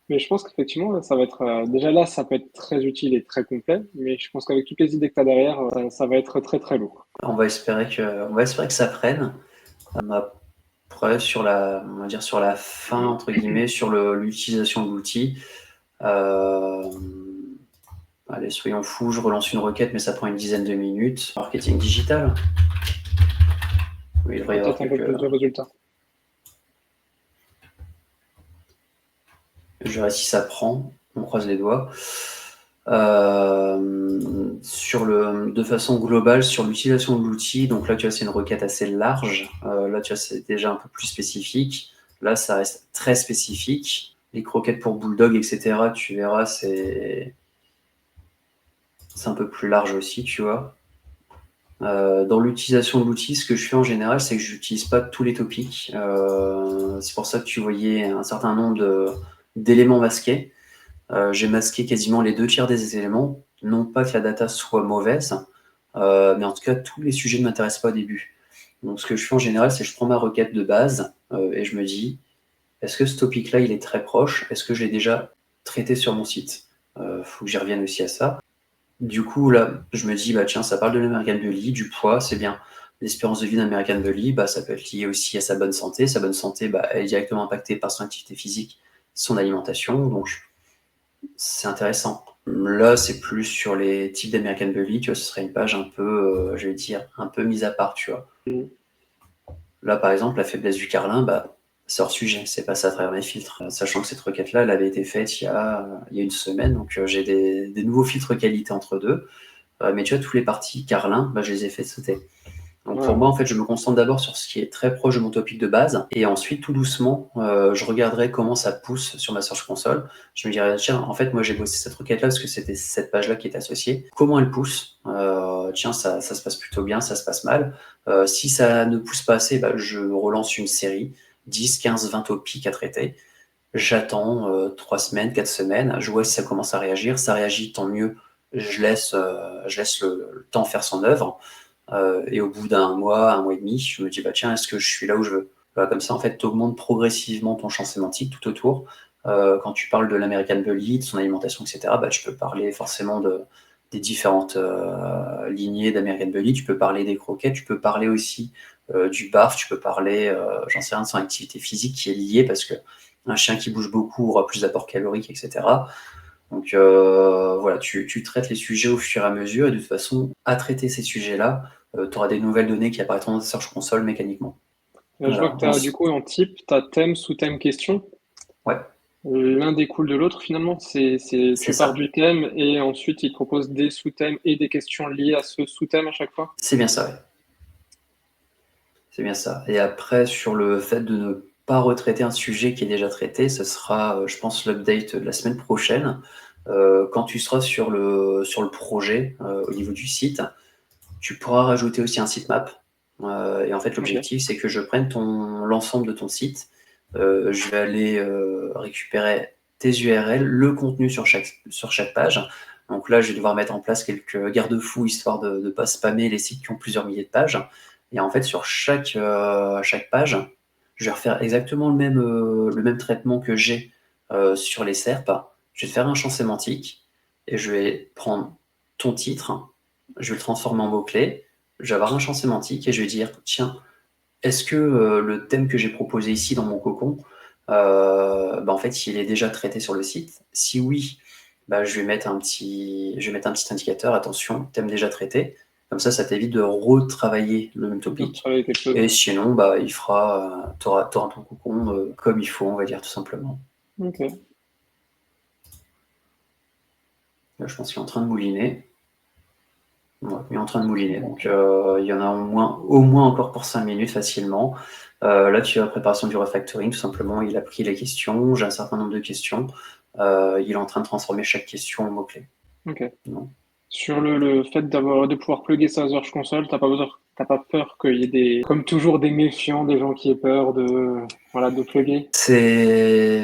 Mais je pense qu'effectivement, ça va être déjà là, ça peut être très utile et très complet. Mais je pense qu'avec toutes les idées que tu as derrière, ça va être très très lourd.
On va espérer que ça prenne. Après, on va dire sur la fin, entre guillemets, sur l'utilisation de l'outil, allez, soyons fous, je relance une requête, mais ça prend une dizaine de minutes. Marketing digital. Oui, il devrait y avoir
Peut-être un peu plus de résultats.
Je verrai si ça prend. On croise les doigts. De façon globale, sur l'utilisation de l'outil, donc là, tu vois, c'est une requête assez large. Là, tu vois, c'est déjà un peu plus spécifique. Là, ça reste très spécifique. Les croquettes pour Bulldog, etc., tu verras, c'est un peu plus large aussi, tu vois. Dans l'utilisation de l'outil, ce que je fais en général, c'est que je n'utilise pas tous les topics. C'est pour ça que tu voyais un certain nombre d'éléments masqués. J'ai masqué quasiment les 2 tiers des éléments. Non pas que la data soit mauvaise, mais en tout cas, tous les sujets ne m'intéressent pas au début. Donc, ce que je fais en général, c'est que je prends ma requête de base et je me dis, est-ce que ce topic-là, il est très proche? Est-ce que je l'ai déjà traité sur mon site? Faut que j'y revienne aussi à ça. Du coup, là, je me dis, tiens, ça parle de l'American Bully, du poids, c'est bien. L'espérance de vie d'un American Bully, ça peut être lié aussi à sa bonne santé. Sa bonne santé, elle est directement impactée par son activité physique, son alimentation. Donc, c'est intéressant. Là, c'est plus sur les types d'American Bully, tu vois, ce serait une page un peu, je vais dire, un peu mise à part, tu vois. Là, par exemple, la faiblesse du carlin, c'est hors sujet, c'est passé à travers mes filtres. Sachant que cette requête-là, elle avait été faite il y a une semaine, donc j'ai des nouveaux filtres qualité entre deux. Mais tu vois, tous les parties carlin, je les ai fait sauter. Donc pour moi, en fait, je me concentre d'abord sur ce qui est très proche de mon topic de base, et ensuite, tout doucement, je regarderai comment ça pousse sur ma Search Console. Je me dirais, tiens, en fait, moi, j'ai bossé cette requête-là parce que c'était cette page-là qui est associée. Comment elle pousse? Tiens, ça se passe plutôt bien, ça se passe mal. Si ça ne pousse pas assez, je relance une série, 10, 15, 20 topics à traiter. J'attends 3 semaines, 4 semaines, je vois si ça commence à réagir. Ça réagit, tant mieux. Je laisse le temps faire son œuvre. Et au bout d'un mois et demi, je me dis, tiens, est-ce que je suis là où je veux? Comme ça, en fait, tu augmentes progressivement ton champ sémantique tout autour. Quand tu parles de l'American Bully, de son alimentation, etc., tu peux parler forcément des différentes lignées d'American Bully. Tu peux parler des croquettes, tu peux parler aussi du barf, tu peux parler, j'en sais rien, de son activité physique qui est liée parce que un chien qui bouge beaucoup aura plus d'apport calorique, etc. Donc voilà, tu traites les sujets au fur et à mesure et de toute façon, à traiter ces sujets-là, tu auras des nouvelles données qui apparaîtront dans ta Search Console mécaniquement.
Là, je vois
Voilà.
que tu as du coup en type, tu as thème, sous-thème, question.
Ouais,
L'un découle de l'autre finalement.
c'est
Tu pars
ça.
du thème et ensuite il propose des sous-thèmes et des questions liées à ce sous-thème à chaque fois.
C'est bien ça, ouais. C'est bien ça. Et après, sur le fait de ne pas retraiter un sujet qui est déjà traité, ce sera, je pense, l'update de la semaine prochaine. Quand tu seras sur le projet, au niveau du site, tu pourras rajouter aussi un sitemap. Et en fait,
Ok.
l'objectif, c'est que je prenne l'ensemble de ton site. Je vais aller récupérer tes URL, le contenu sur chaque page. Donc là, je vais devoir mettre en place quelques garde-fous histoire de ne pas spammer les sites qui ont plusieurs milliers de pages. Et en fait, sur chaque page, je vais refaire exactement le même traitement que j'ai sur les SERP. Je vais faire un champ sémantique et je vais prendre ton titre, je vais le transformer en mot-clé, je vais avoir un champ sémantique et je vais dire, tiens, est-ce que le thème que j'ai proposé ici dans mon cocon, en fait, il est déjà traité sur le site? Si oui, je vais mettre je vais mettre un petit indicateur, attention, thème déjà traité. Comme ça t'évite de retravailler le même
De
topic.
travailler quelque chose.
Et sinon, t'auras ton cocon comme il faut, on va dire tout simplement.
Ok.
Là, je pense qu'il est en train de mouliner. Ouais, il est en train de mouliner, donc il y en a au moins encore pour 5 minutes facilement. Là, tu as la préparation du refactoring, tout simplement. Il a pris les questions, j'ai un certain nombre de questions. Il est en train de transformer chaque question en mot-clé.
Ok.
Non.
Sur le fait de pouvoir plugger sa Search Console, t'as pas peur qu'il y ait comme toujours, des méfiants, des gens qui aient peur de plugger?
C'est,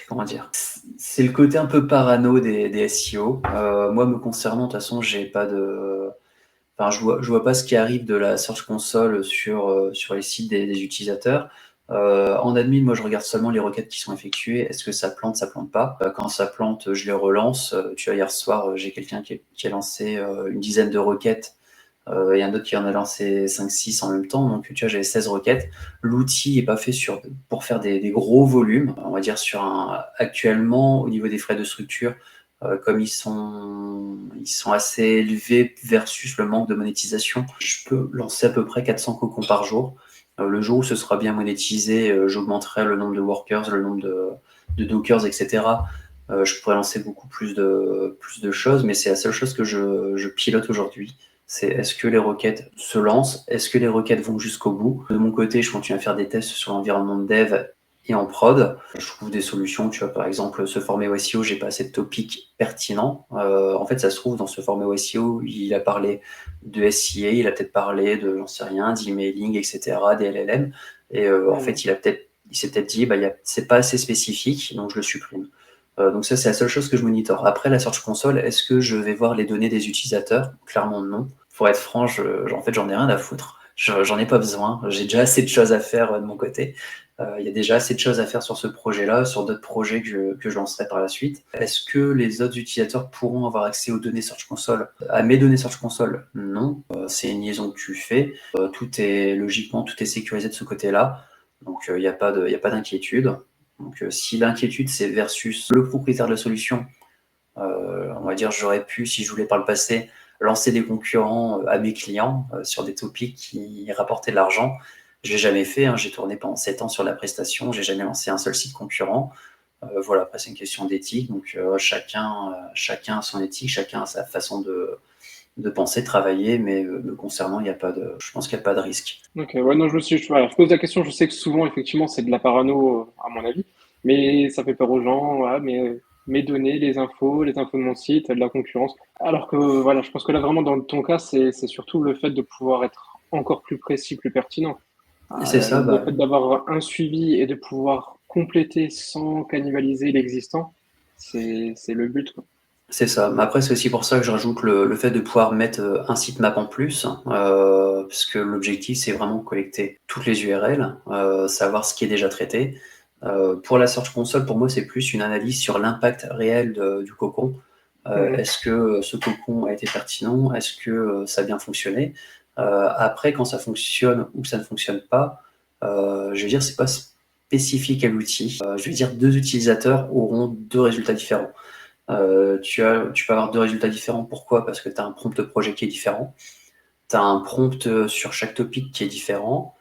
comment dire, c'est le côté un peu parano des SEO. Moi, me concernant, de toute façon, j'ai pas de, enfin, je vois pas ce qui arrive de la Search Console sur les sites des utilisateurs. En admin, moi, je regarde seulement les requêtes qui sont effectuées. Est-ce que ça plante pas? Quand ça plante, je les relance. Tu vois, hier soir, j'ai quelqu'un qui a lancé une dizaine de requêtes et un autre qui en a lancé 5-6 en même temps. Donc, tu vois, j'avais 16 requêtes. L'outil n'est pas fait pour faire des gros volumes. On va dire actuellement, au niveau des frais de structure, comme ils sont assez élevés versus le manque de monétisation, je peux lancer à peu près 400 cocons par jour. Le jour où ce sera bien monétisé, j'augmenterai le nombre de workers, le nombre de dockers, etc. Je pourrais lancer beaucoup plus de choses, mais c'est la seule chose que je pilote aujourd'hui. C'est est-ce que les requêtes se lancent? Est-ce que les requêtes vont jusqu'au bout? De mon côté, je continue à faire des tests sur l'environnement de dev et en prod. Je trouve des solutions, tu vois, par exemple, ce format SEO, j'ai pas assez de topics pertinents. En fait, ça se trouve, dans ce format SEO, il a parlé de SIA, il a peut-être parlé de, j'en sais rien, d'emailing, etc., des LLM. Et en fait, il s'est peut-être dit, c'est pas assez spécifique, donc je le supprime. Donc ça, c'est la seule chose que je monitore. Après, la Search Console, est-ce que je vais voir les données des utilisateurs? Clairement non. Pour être franc, en fait, j'en ai rien à foutre. J'en ai pas besoin. J'ai déjà assez de choses à faire de mon côté. Il y a déjà assez de choses à faire sur ce projet-là, sur d'autres projets que je lancerai par la suite. Est-ce que les autres utilisateurs pourront avoir accès aux données Search Console? À mes données Search Console? Non. C'est une liaison que tu fais. Logiquement, tout est sécurisé de ce côté-là. Donc, il n'y a pas d'inquiétude. Donc, si l'inquiétude, c'est versus le propriétaire de la solution, on va dire, j'aurais pu, si je voulais par le passé, lancer des concurrents à mes clients sur des topics qui rapportaient de l'argent. Je l'ai jamais fait, hein. J'ai tourné pendant 7 ans sur la prestation, j'ai jamais lancé un seul site concurrent. Voilà, après c'est une question d'éthique, donc chacun a son éthique, chacun a sa façon de penser, de travailler, mais me concernant, je pense qu'il n'y a pas de risque.
Ok, ouais, non, je pose la question, je sais que souvent, effectivement, c'est de la parano, à mon avis, mais ça fait peur aux gens, voilà, mais mes données, les infos de mon site, de la concurrence. Alors que, voilà, je pense que là, vraiment, dans ton cas, c'est surtout le fait de pouvoir être encore plus précis, plus pertinent.
Et c'est ça,
Le fait d'avoir un suivi et de pouvoir compléter sans cannibaliser l'existant, c'est le but, quoi.
c'est ça. Mais après, c'est aussi pour ça que je rajoute le fait de pouvoir mettre un sitemap en plus, parce que l'objectif, c'est vraiment collecter toutes les URL, savoir ce qui est déjà traité. Pour la Search Console, pour moi, c'est plus une analyse sur l'impact réel du cocon.
Mhm.
Est-ce que ce cocon a été pertinent? Est-ce que ça a bien fonctionné? Après, quand ça fonctionne ou que ça ne fonctionne pas, je veux dire, c'est pas spécifique à l'outil. Je veux dire, deux utilisateurs auront deux résultats différents. Tu peux avoir deux résultats différents. Pourquoi? Parce que tu as un prompt de projet qui est différent. Tu as un prompt sur chaque topic qui est différent.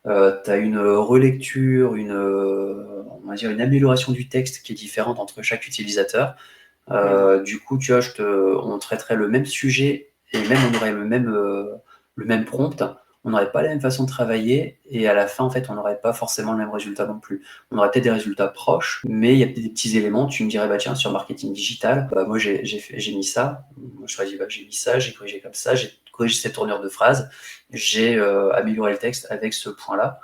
Tu as une relecture, on va dire une amélioration du texte qui est différente entre chaque utilisateur.
Mhm.
Du coup, tu vois, on traiterait le même sujet et même on aurait le même prompt. On n'aurait pas la même façon de travailler et à la fin, en fait, on n'aurait pas forcément le même résultat non plus. On aurait peut-être des résultats proches, mais il y a peut-être des petits éléments. Tu me dirais, bah tiens, sur marketing digital, moi j'ai mis ça. Moi, je dis, bah, j'ai mis ça, j'ai corrigé comme ça, j'ai corrigé cette tournure de phrase, j'ai amélioré le texte avec ce point-là.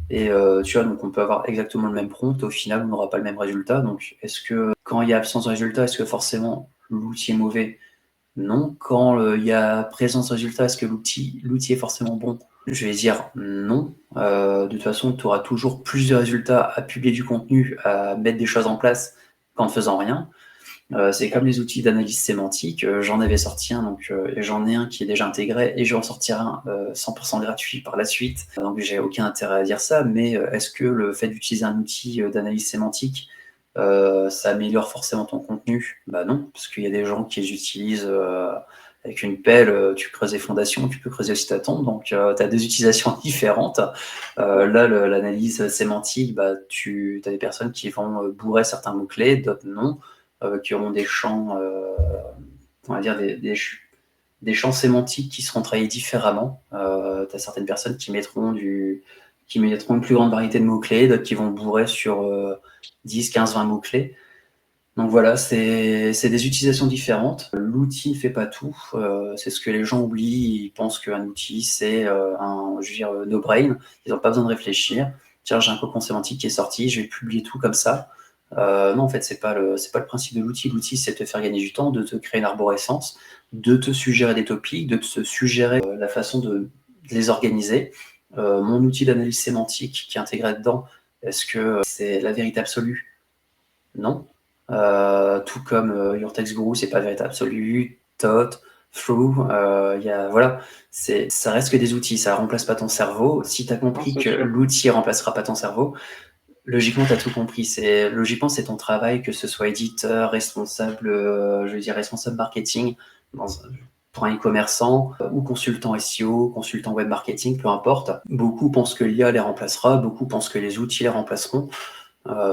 Et tu vois, donc on peut avoir exactement le même prompt, au final, on n'aura pas le même résultat. Donc, est-ce que quand il y a absence de résultat, est-ce que forcément l'outil est mauvais? Non. Quand il y a présence de résultat, est-ce que l'outil est forcément bon? Je vais dire non. De toute façon, tu auras toujours plus de résultats à publier du contenu, à mettre des choses en place qu'en ne faisant rien. C'est comme les outils d'analyse sémantique. J'en avais sorti un, donc et j'en ai un qui est déjà intégré, et je vais en sortir un 100% gratuit par la suite. Donc j'ai aucun intérêt à dire ça, mais est-ce que le fait d'utiliser un outil d'analyse sémantique, ça améliore forcément ton contenu? Bah non, parce qu'il y a des gens qui les utilisent avec une pelle, tu creuses les fondations, tu peux creuser aussi ta tombe, donc tu as deux utilisations différentes. Là, l'analyse sémantique, bah, tu as des personnes qui vont bourrer certains mots-clés, d'autres non, qui auront des champs, on va dire des champs sémantiques qui seront travaillés différemment. Tu as certaines personnes qui mettront une plus grande variété de mots-clés, d'autres qui vont bourrer sur 10, 15, 20 mots-clés. Donc voilà, c'est des utilisations différentes. L'outil ne fait pas tout. C'est ce que les gens oublient. Ils pensent qu'un outil, c'est je veux dire, no-brain. Ils n'ont pas besoin de réfléchir. Tiens, j'ai un cocon sémantique qui est sorti, je vais publier tout comme ça. Non, en fait, c'est pas le principe de l'outil. L'outil, c'est de te faire gagner du temps, de te créer une arborescence, de te suggérer des topics, de te suggérer la façon de les organiser. Mon outil d'analyse sémantique qui est intégré dedans, est-ce que c'est la vérité absolue? Non. Tout comme Your Text Guru, c'est pas la vérité absolue. Thought, Through, voilà, ça reste que des outils, ça remplace pas ton cerveau. Si tu as
Non,
compris
c'est
que
sûr.
l'outil remplacera pas ton cerveau, logiquement, tu as tout compris. Logiquement, c'est ton travail, que ce soit éditeur, responsable, je veux dire, responsable marketing pour un e-commerçant, ou consultant SEO, consultant web marketing, peu importe. Beaucoup pensent que l'IA les remplacera, beaucoup pensent que les outils les remplaceront.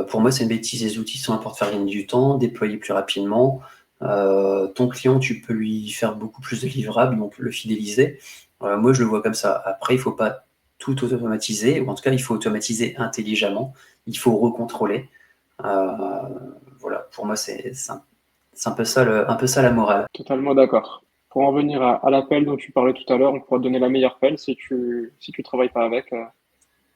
Pour moi, c'est une bêtise. Les outils sont là pour te faire gagner du temps, déployer plus rapidement. Ton client, tu peux lui faire beaucoup plus de livrables, donc le fidéliser. Moi, je le vois comme ça. Après, il ne faut pas tout automatiser, ou en tout cas, il faut automatiser intelligemment. Il faut recontrôler. Voilà, pour moi, c'est un peu ça, un peu ça la morale.
Totalement d'accord. Pour en venir à l'appel dont tu parlais tout à l'heure, on pourra te donner la meilleure pelle si tu travailles pas avec,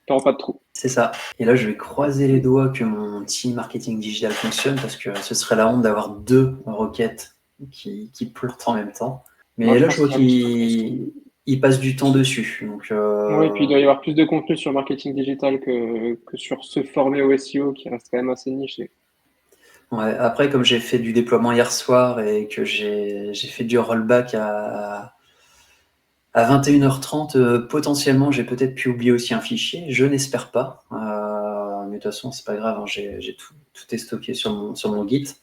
t'auras pas de trou.
C'est ça. Et là, je vais croiser les doigts que mon team marketing digital fonctionne, parce que ce serait la honte d'avoir deux requêtes qui plantent en même temps.
Moi,
Mais
je
là, je
pense
vois
qu'il y a un petit peu plus.
qu'il passe du temps dessus. Donc,
Oui, et puis il doit y avoir plus de contenu sur le marketing digital que sur se former au SEO qui reste quand même assez niché.
ouais. Après, comme j'ai fait du déploiement hier soir et que j'ai fait du rollback à 21h30, potentiellement, j'ai peut-être pu oublier aussi un fichier. Je n'espère pas. Mais de toute façon, c'est pas grave, hein, j'ai tout est stocké sur mon Git.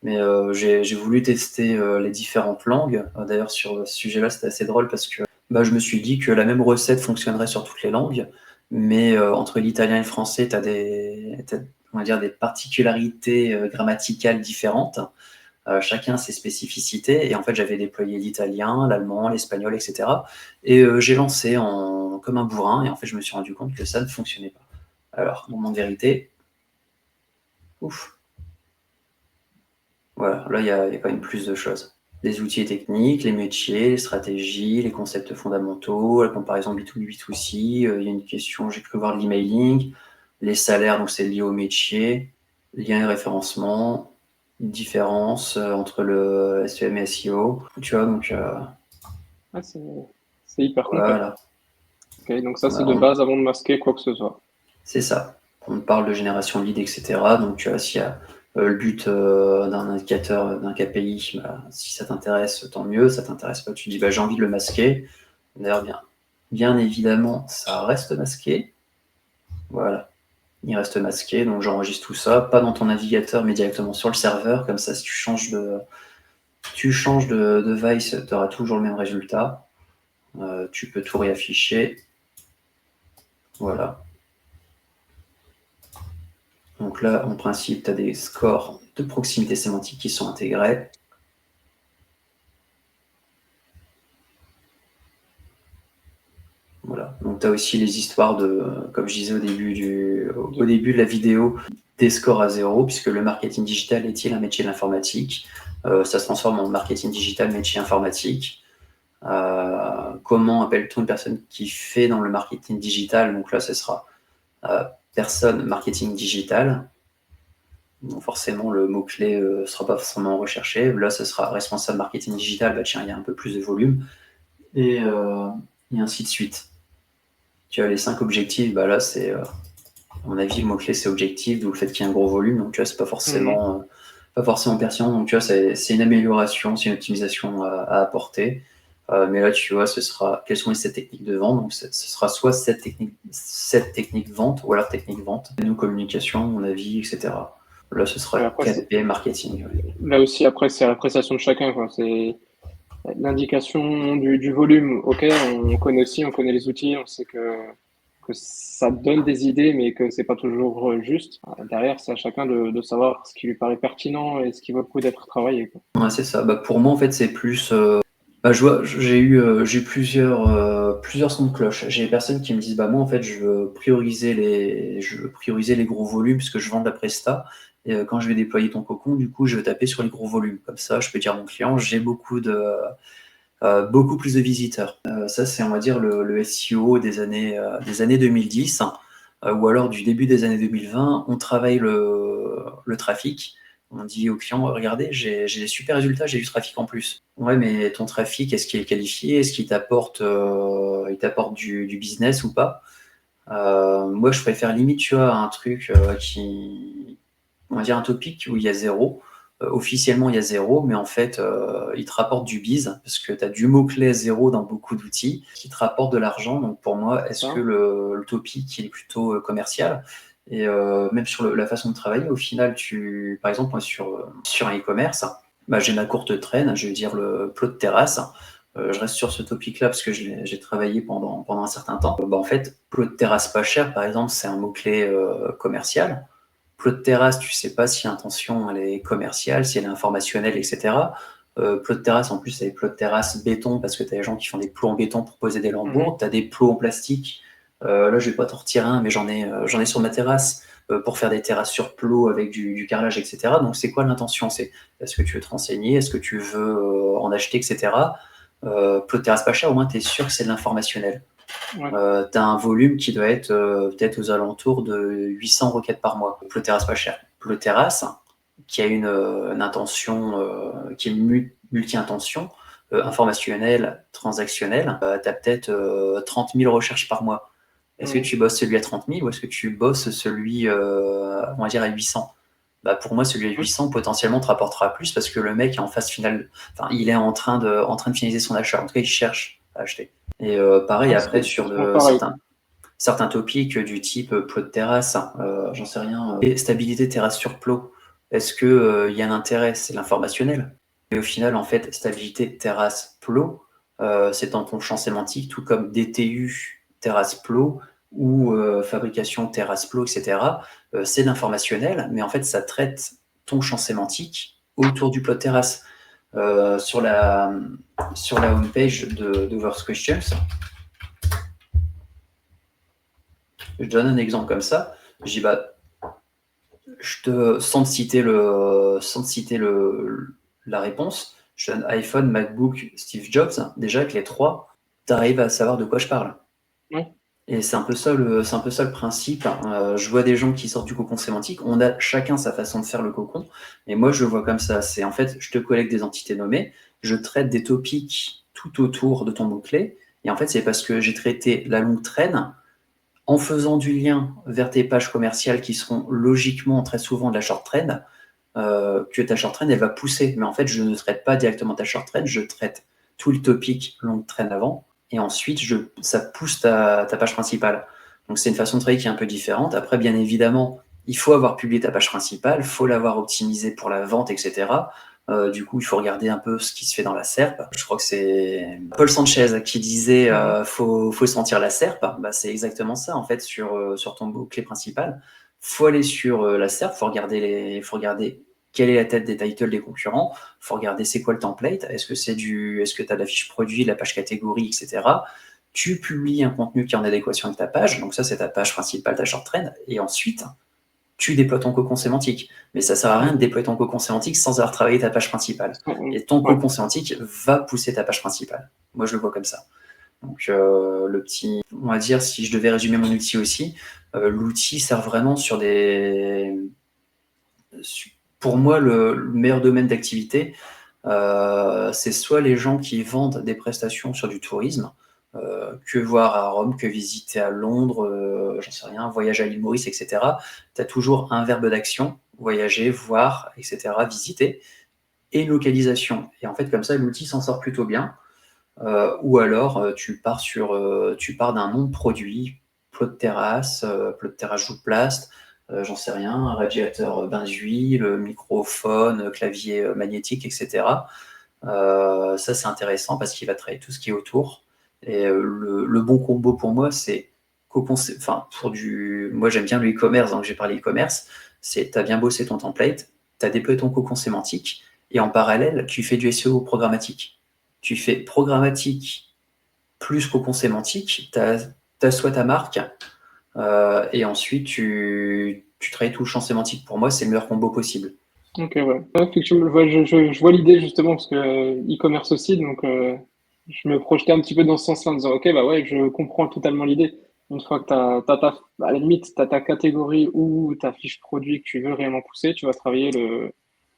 Mais j'ai voulu tester les différentes langues. D'ailleurs, sur ce sujet-là, c'était assez drôle parce que bah, je me suis dit que la même recette fonctionnerait sur toutes les langues, mais entre l'italien et le français, tu as on va dire, des particularités grammaticales différentes. Chacun a ses spécificités. Et en fait, j'avais déployé l'italien, l'allemand, l'espagnol, etc. Et j'ai lancé comme un bourrin. Et en fait, je me suis rendu compte que ça ne fonctionnait pas. Alors, moment de vérité, ouf. Voilà, là, il y a quand même plus de choses. Les outils et techniques, les métiers, les stratégies, les concepts fondamentaux, la comparaison B2B, B2C, il y a une question, j'ai cru voir l'emailing, les salaires, donc c'est lié au métier, lien et référencement, différence entre le SEM et SEO, tu vois, donc
Ah, c'est hyper complet.
voilà.
Ok, donc ça, c'est
Voilà,
de base avant de masquer quoi que ce soit.
c'est ça. On parle de génération lead, etc. Donc, s'il y a le but d'un indicateur, d'un KPI, bah, si ça t'intéresse, tant mieux. Ça t'intéresse pas, tu dis bah, j'ai envie de le masquer. D'ailleurs, bien évidemment, ça reste masqué. Voilà, il reste masqué. Donc, j'enregistre tout ça, pas dans ton navigateur, mais directement sur le serveur. Comme ça, si tu changes de device, tu auras toujours le même résultat. Tu peux tout réafficher. Voilà. Donc là, en principe, tu as des scores de proximité sémantique qui sont intégrés. Voilà. Donc tu as aussi les histoires comme je disais au début de la vidéo, des scores à zéro, puisque le marketing digital est-il un métier de l'informatique? Ça se transforme en marketing digital métier informatique. Comment appelle-t-on une personne qui fait dans le marketing digital? Donc là, ce sera personne marketing digital. Donc forcément, le mot-clé ne sera pas forcément recherché. Là, ce sera responsable marketing digital. Bah tiens, il y a un peu plus de volume. Et ainsi de suite. Tu as les 5 objectifs, bah là, c'est, à mon avis, le mot-clé, c'est objectif, d'où le fait qu'il y ait un gros volume. Donc, tu vois, c'est pas forcément pertinent. Donc, tu vois, c'est une amélioration, c'est une optimisation à apporter. Mais là, tu vois, quelles sont les 7 techniques de vente. Donc, ce sera soit 7 techniques vente, ou alors technique vente, nous, communication, mon avis, etc. Là, ce
Ouais,
sera
après,
4P marketing. Ouais.
là aussi, après, c'est à l'appréciation de chacun, quoi. C'est l'indication du volume. Ok, on connaît aussi, on connaît les outils, on sait que ça donne des idées, mais que c'est pas toujours juste. Derrière, c'est à chacun de savoir ce qui lui paraît pertinent et ce qui vaut le coup d'être travaillé, quoi.
Ouais, c'est ça. Bah, pour moi, en fait, c'est plus. Bah, j'ai eu plusieurs sons de cloche. J'ai des personnes qui me disent, bah moi, en fait, je veux prioriser les gros volumes parce que je vends de la presta. Et quand je vais déployer ton cocon, du coup, je vais taper sur les gros volumes. Comme ça, je peux dire à mon client, j'ai beaucoup plus de visiteurs. Ça, c'est, on va dire, le SEO des années 2010, ou alors du début des années 2020. On travaille le trafic. On dit au client, regardez, j'ai des super résultats, j'ai du trafic en plus. Ouais, mais ton trafic, est-ce qu'il est qualifié? Est-ce qu'il t'apporte du business ou pas? Moi, je préfère limite, tu vois, un truc on va dire un topic où il y a zéro. Officiellement, il y a zéro, mais en fait, il te rapporte du biz, parce que tu as du mot-clé zéro dans beaucoup d'outils, qui te rapporte de l'argent. Donc pour moi, est-ce que
Ça,
le topic, il est plutôt commercial? Et même sur la façon de travailler, au final, par exemple, moi, sur un e-commerce, bah, j'ai ma courte traîne, je vais dire le plot de terrasse. Je reste sur ce topic-là parce que j'ai travaillé pendant un certain temps. Bah, en fait, plot de terrasse pas cher, par exemple, c'est un mot-clé commercial. Plot de terrasse, tu sais pas si l'intention elle est commerciale, si elle est informationnelle, etc. Plot de terrasse, en plus, c'est des plots de terrasse béton parce que tu as des gens qui font des plots en béton pour poser des
mhm.
lambourdes. Tu as des plots en plastique. Là, je vais pas t'en retirer un, mais j'en ai sur ma terrasse pour faire des terrasses sur plot avec du carrelage, etc. Donc, c'est quoi l'intention? Est-ce que tu veux te renseigner? Est-ce que tu veux en acheter, etc. Plot de terrasse pas cher, au moins, tu es sûr que c'est de l'informationnel.
Ouais.
Tu as un volume qui doit être peut-être aux alentours de 800 requêtes par mois. Ploterrasse pas cher. Ploterrasse, qui a une intention, qui est multi-intention, informationnelle, transactionnelle, tu as peut-être 30 000 recherches par mois. Est-ce que
Mhm.
tu bosses celui à 30 000 ou est-ce que tu bosses celui, on va dire, à 800? Bah, pour moi, celui à
Oui.
800 potentiellement te rapportera plus parce que le mec est en phase finale, enfin, il est en train de finaliser son achat. En tout cas, il cherche à acheter. Et pareil,
Ouais,
après,
c'est
sur
souvent pareil.
certains topics du type plot de terrasse, j'en sais rien, et stabilité terrasse sur plot, est-ce que y a un intérêt? C'est l'informationnel. Mais au final, en fait, stabilité terrasse plot, c'est dans ton champ sémantique, tout comme DTU terrasse plot ou fabrication terrasse plot, etc. C'est l'informationnel, mais en fait, ça traite ton champ sémantique autour du plot de terrasse. Sur la homepage de Worst Questions, je donne un exemple comme ça. Je dis, bah, sans te citer la réponse, je donne iPhone, MacBook, Steve Jobs. Déjà, avec les trois, tu arrives à savoir de quoi je parle.
Ouais.
Et c'est un peu ça le principe. Je vois des gens qui sortent du cocon sémantique. On a chacun sa façon de faire le cocon. Et moi, je le vois comme ça. C'est en fait, je te collecte des entités nommées, je traite des topics tout autour de ton mot-clé. Et en fait, c'est parce que j'ai traité la longue traîne en faisant du lien vers tes pages commerciales qui seront logiquement très souvent de la short trend, que ta short trend elle va pousser. Mais en fait, je ne traite pas directement ta short trend, je traite tout le topic long trend avant, et ensuite ça pousse ta page principale. Donc c'est une façon de travailler qui est un peu différente. Après, bien évidemment, il faut avoir publié ta page principale, il faut l'avoir optimisée pour la vente, etc. Du coup, il faut regarder un peu ce qui se fait dans la SERP. Je crois que c'est Paul Sanchez qui disait
Mhm.
faut sentir la SERP. Bah, c'est exactement ça en fait sur ton mot-clé principal. Faut aller sur la SERP, faut regarder quelle est la tête des titles des concurrents, faut regarder c'est quoi le template, est-ce que tu as la fiche produit, la page catégorie, etc. Tu publies un contenu qui est en adéquation avec ta page, donc ça c'est ta page principale, ta short trend, et ensuite tu déploies ton cocon sémantique. Mais ça sert à rien de déployer ton cocon sémantique sans avoir travaillé ta page principale. Et ton
Ouais.
cocon sémantique va pousser ta page principale. Moi, je le vois comme ça. Donc, on va dire, si je devais résumer mon outil aussi, l'outil sert vraiment pour moi, le meilleur domaine d'activité, c'est soit les gens qui vendent des prestations sur du tourisme, que voir à Rome, que visiter à Londres, j'en sais rien, voyage à l'île Maurice, etc. Tu as toujours un verbe d'action, voyager, voir, etc., visiter, et une localisation. Et en fait, comme ça, l'outil s'en sort plutôt bien. Ou alors, tu pars d'un nom de produit, plot de terrasse Joupplast, j'en sais rien, un radiateur bain d'huile, microphone, clavier magnétique, etc. Ça, c'est intéressant parce qu'il va travailler tout ce qui est autour. Et le bon combo pour moi, c'est moi j'aime bien le e-commerce, donc j'ai parlé e-commerce, c'est tu as bien bossé ton template, tu as déployé ton cocon sémantique, et en parallèle, tu fais du SEO programmatique. Tu fais programmatique plus cocon sémantique, tu as soit ta marque, et ensuite tu travailles tout le champ sémantique. Pour moi, c'est le meilleur combo possible.
Ok, ouais. Ouais, effectivement, je vois l'idée justement parce que e-commerce aussi, donc je me projetais un petit peu dans ce sens-là en disant, ok, bah ouais, je comprends totalement l'idée. Une fois que à la limite, t'as ta catégorie ou ta fiche produit que tu veux réellement pousser, tu vas travailler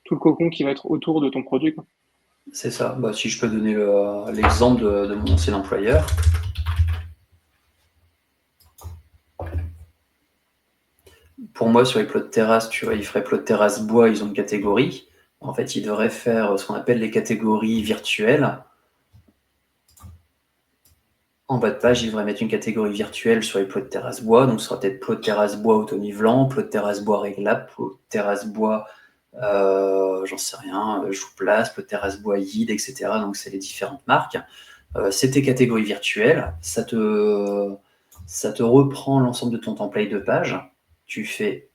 tout le cocon qui va être autour de ton produit, quoi.
C'est ça. Bah, si je peux donner l'exemple de mon ancien employeur. Pour moi, sur les plots de terrasse, tu vois, ils feraient plot de terrasse bois, ils ont une catégorie. En fait, ils devraient faire ce qu'on appelle les catégories virtuelles. En bas de page, ils devraient mettre une catégorie virtuelle sur les plots de terrasse bois. Donc, ce sera peut-être plot de terrasse bois autonivelant, plot de terrasse bois réglable, plot de terrasse bois, j'en sais rien, Jouplace, plot de terrasse bois Yid, etc. Donc, c'est les différentes marques. C'est tes catégories virtuelles. Ça te reprend l'ensemble de ton template de page. Tu fais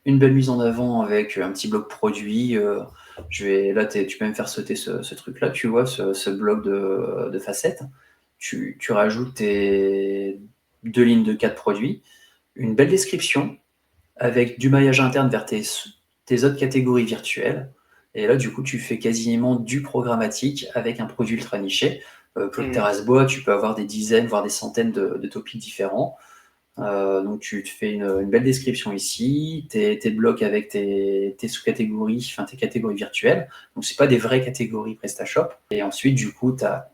une belle mise en avant avec un petit bloc produit. Là, tu peux même faire sauter ce truc-là, tu vois, ce bloc de facettes. Tu rajoutes tes 2 lignes de 4 produits, une belle description avec du maillage interne vers tes autres catégories virtuelles. Et là, du coup, tu fais quasiment du programmatique avec un produit ultra niché. Claude
Mhm.
Terrasse Bois, tu peux avoir des dizaines, voire des centaines de topics différents. Donc, tu te fais une belle description ici, tes blocs avec tes sous-catégories, enfin tes catégories virtuelles. Donc, c'est pas des vraies catégories PrestaShop. Et ensuite, du coup, tu as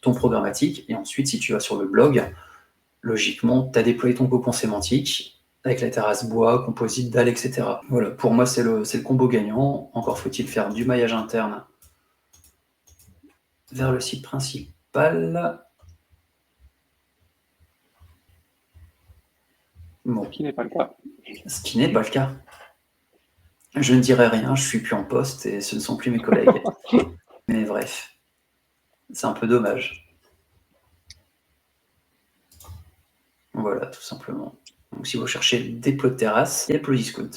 ton programmatique. Et ensuite, si tu vas sur le blog, logiquement, tu as déployé ton cocon sémantique avec la terrasse bois, composite, dalle, etc. Voilà, pour moi, c'est le combo gagnant. Encore faut-il faire du maillage interne vers le site principal. Bon,
Ce qui n'est pas le cas.
ce qui n'est pas le cas. Je ne dirai rien, je suis plus en poste et ce ne sont plus mes collègues. Mais bref, c'est un peu dommage. Voilà, tout simplement. Donc si vous cherchez des plots de terrasse, il y a Plodiscount.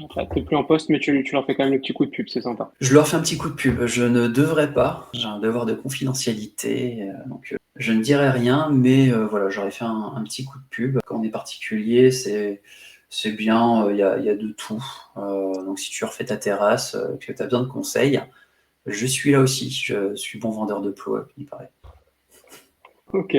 Enfin, t'es plus en poste, mais tu leur fais quand même le petit coup de pub, c'est sympa.
Je leur fais un petit coup de pub. Je ne devrais pas. J'ai un devoir de confidentialité. Donc je ne dirai rien, mais voilà, j'aurais fait un petit coup de pub. Quand on est particulier, c'est bien, il y a de tout. Donc si tu refais ta terrasse, que tu as besoin de conseils, je suis là aussi. Je suis bon vendeur de plots, il paraît.
Ok.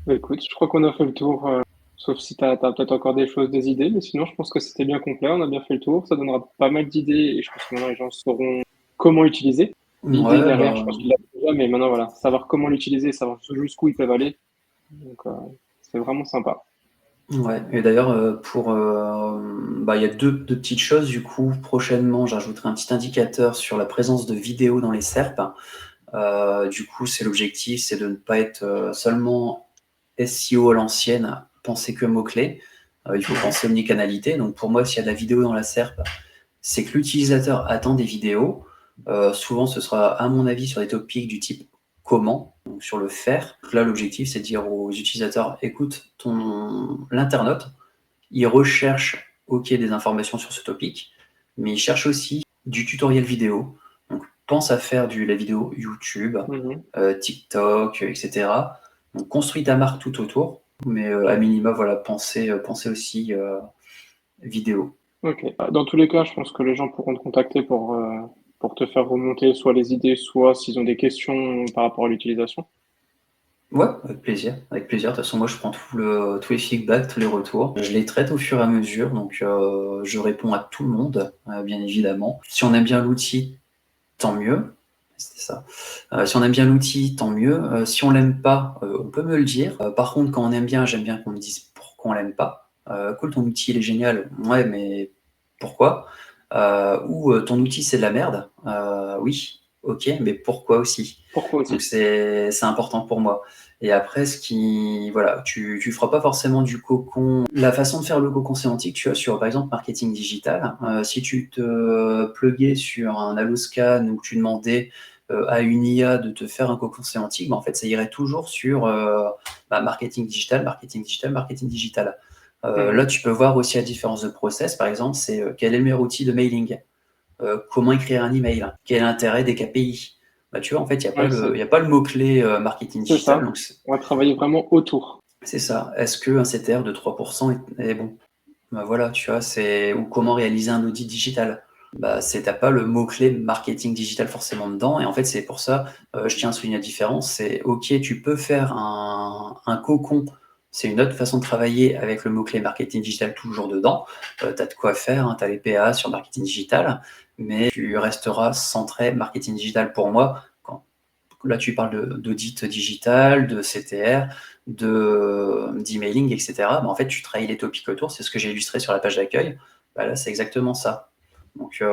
Bah, écoute, je crois qu'on a fait le tour, sauf si tu as peut-être encore des choses, des idées, mais sinon, je pense que c'était bien complet, on a bien fait le tour, ça donnera pas mal d'idées et je pense que maintenant les gens sauront comment l'utiliser. L'idée
Ouais,
derrière,
bah,
je pense qu'ils l'avaient déjà, mais maintenant, voilà, savoir comment l'utiliser, savoir jusqu'où ils peuvent aller. Donc, c'est vraiment sympa.
ouais. Et d'ailleurs, il y a deux petites choses. Du coup, prochainement, j'ajouterai un petit indicateur sur la présence de vidéos dans les SERP. Du coup, c'est l'objectif, c'est de ne pas être seulement SEO à l'ancienne, penser que mots-clés. Il faut penser omnicanalité. Donc pour moi, s'il y a de la vidéo dans la SERP, c'est que l'utilisateur attend des vidéos. Souvent, ce sera, à mon avis, sur des topics du type comment, donc sur le faire. Donc là, l'objectif, c'est de dire aux utilisateurs, écoute, l'internaute, il recherche, ok, des informations sur ce topic, mais il cherche aussi du tutoriel vidéo. Donc, pense à faire la vidéo YouTube,
Mhm.
TikTok, etc. Donc, construis ta marque tout autour, mais à minima, voilà, pensez aussi vidéo.
Ok. Dans tous les cas, je pense que les gens pourront te contacter pour te faire remonter soit les idées, soit s'ils ont des questions par rapport à l'utilisation.
Ouais, avec plaisir, avec plaisir. De toute façon, moi, je prends tous les feedbacks, tous les retours. Je les traite au fur et à mesure, donc je réponds à tout le monde, bien évidemment. Si on aime bien l'outil, tant mieux. C'était ça. Si on aime bien l'outil, tant mieux. Si on l'aime pas, on peut me le dire. Par contre, quand on aime bien, j'aime bien qu'on me dise pourquoi on l'aime pas. Cool, ton outil il est génial. Ouais, mais pourquoi? Ou ton outil c'est de la merde. Oui, ok, mais pourquoi aussi?
Pourquoi
Donc
aussi?
c'est important pour moi. Et après, voilà, tu feras pas forcément du cocon. La façon de faire le cocon sémantique, tu vois, sur par exemple marketing digital, si tu te pluguais sur un Alloscan ou que tu demandais à une IA de te faire un cocon sémantique, en fait, ça irait toujours sur marketing digital, marketing digital, marketing digital. Là,
Mhm.
tu peux voir aussi la différence de process. Par exemple, c'est quel est le meilleur outil de mailing? Comment écrire un email? Quel est l'intérêt des KPI? Bah, tu vois, en fait, il
Ouais,
n'y a pas le mot-clé marketing
c'est
digital.
ça.
Donc,
On va travailler vraiment autour.
c'est ça. Est-ce qu'un CTR de 3% est bon? Bah, voilà, tu vois, ou comment réaliser un audit digital. Bah, t'as pas le mot-clé marketing digital forcément dedans. Et en fait, c'est pour ça, je tiens à souligner la différence. C'est OK, tu peux faire un cocon. C'est une autre façon de travailler avec le mot-clé marketing digital toujours dedans. Tu as de quoi faire, hein, tu as les PA sur marketing digital, mais tu resteras centré marketing digital pour moi. Là, tu parles d'audit digital, de CTR, d'emailing, etc. Mais en fait, tu trahis les topics autour. C'est ce que j'ai illustré sur la page d'accueil. Bah, là, c'est exactement ça. Donc,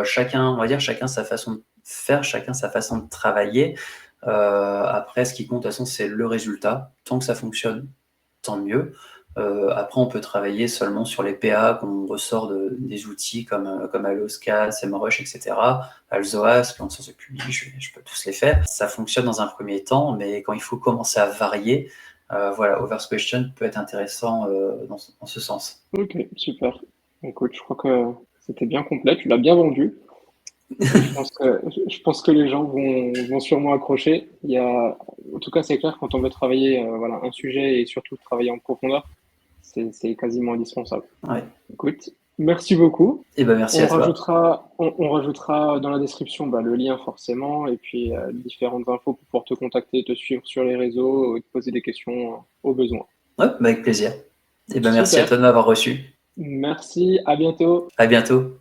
chacun, on va dire, chacun sa façon de faire, chacun sa façon de travailler. Après, ce qui compte, de toute façon, c'est le résultat. Tant que ça fonctionne, tant mieux. Après, on peut travailler seulement sur les PA qu'on ressort des outils comme Aloscan, SEMrush, etc. Alzoas, l'ensemble public, je peux tous les faire. Ça fonctionne dans un premier temps, mais quand il faut commencer à varier, voilà, Over's Question peut être intéressant dans ce sens.
Ok, super. Écoute, je crois que c'était bien complet. Tu l'as bien vendu. Et je pense que les gens vont sûrement accrocher. En tout cas, c'est clair, quand on veut travailler voilà, un sujet et surtout travailler en profondeur, c'est quasiment indispensable.
Ouais.
Écoute, merci beaucoup.
Et ben merci à toi.
On rajoutera dans la description le lien forcément et puis différentes infos pour pouvoir te contacter, te suivre sur les réseaux et te poser des questions au besoin.
Ouais, bah avec plaisir. Et ben merci à
Super.
toi de m'avoir reçu.
Merci. À bientôt.
À bientôt.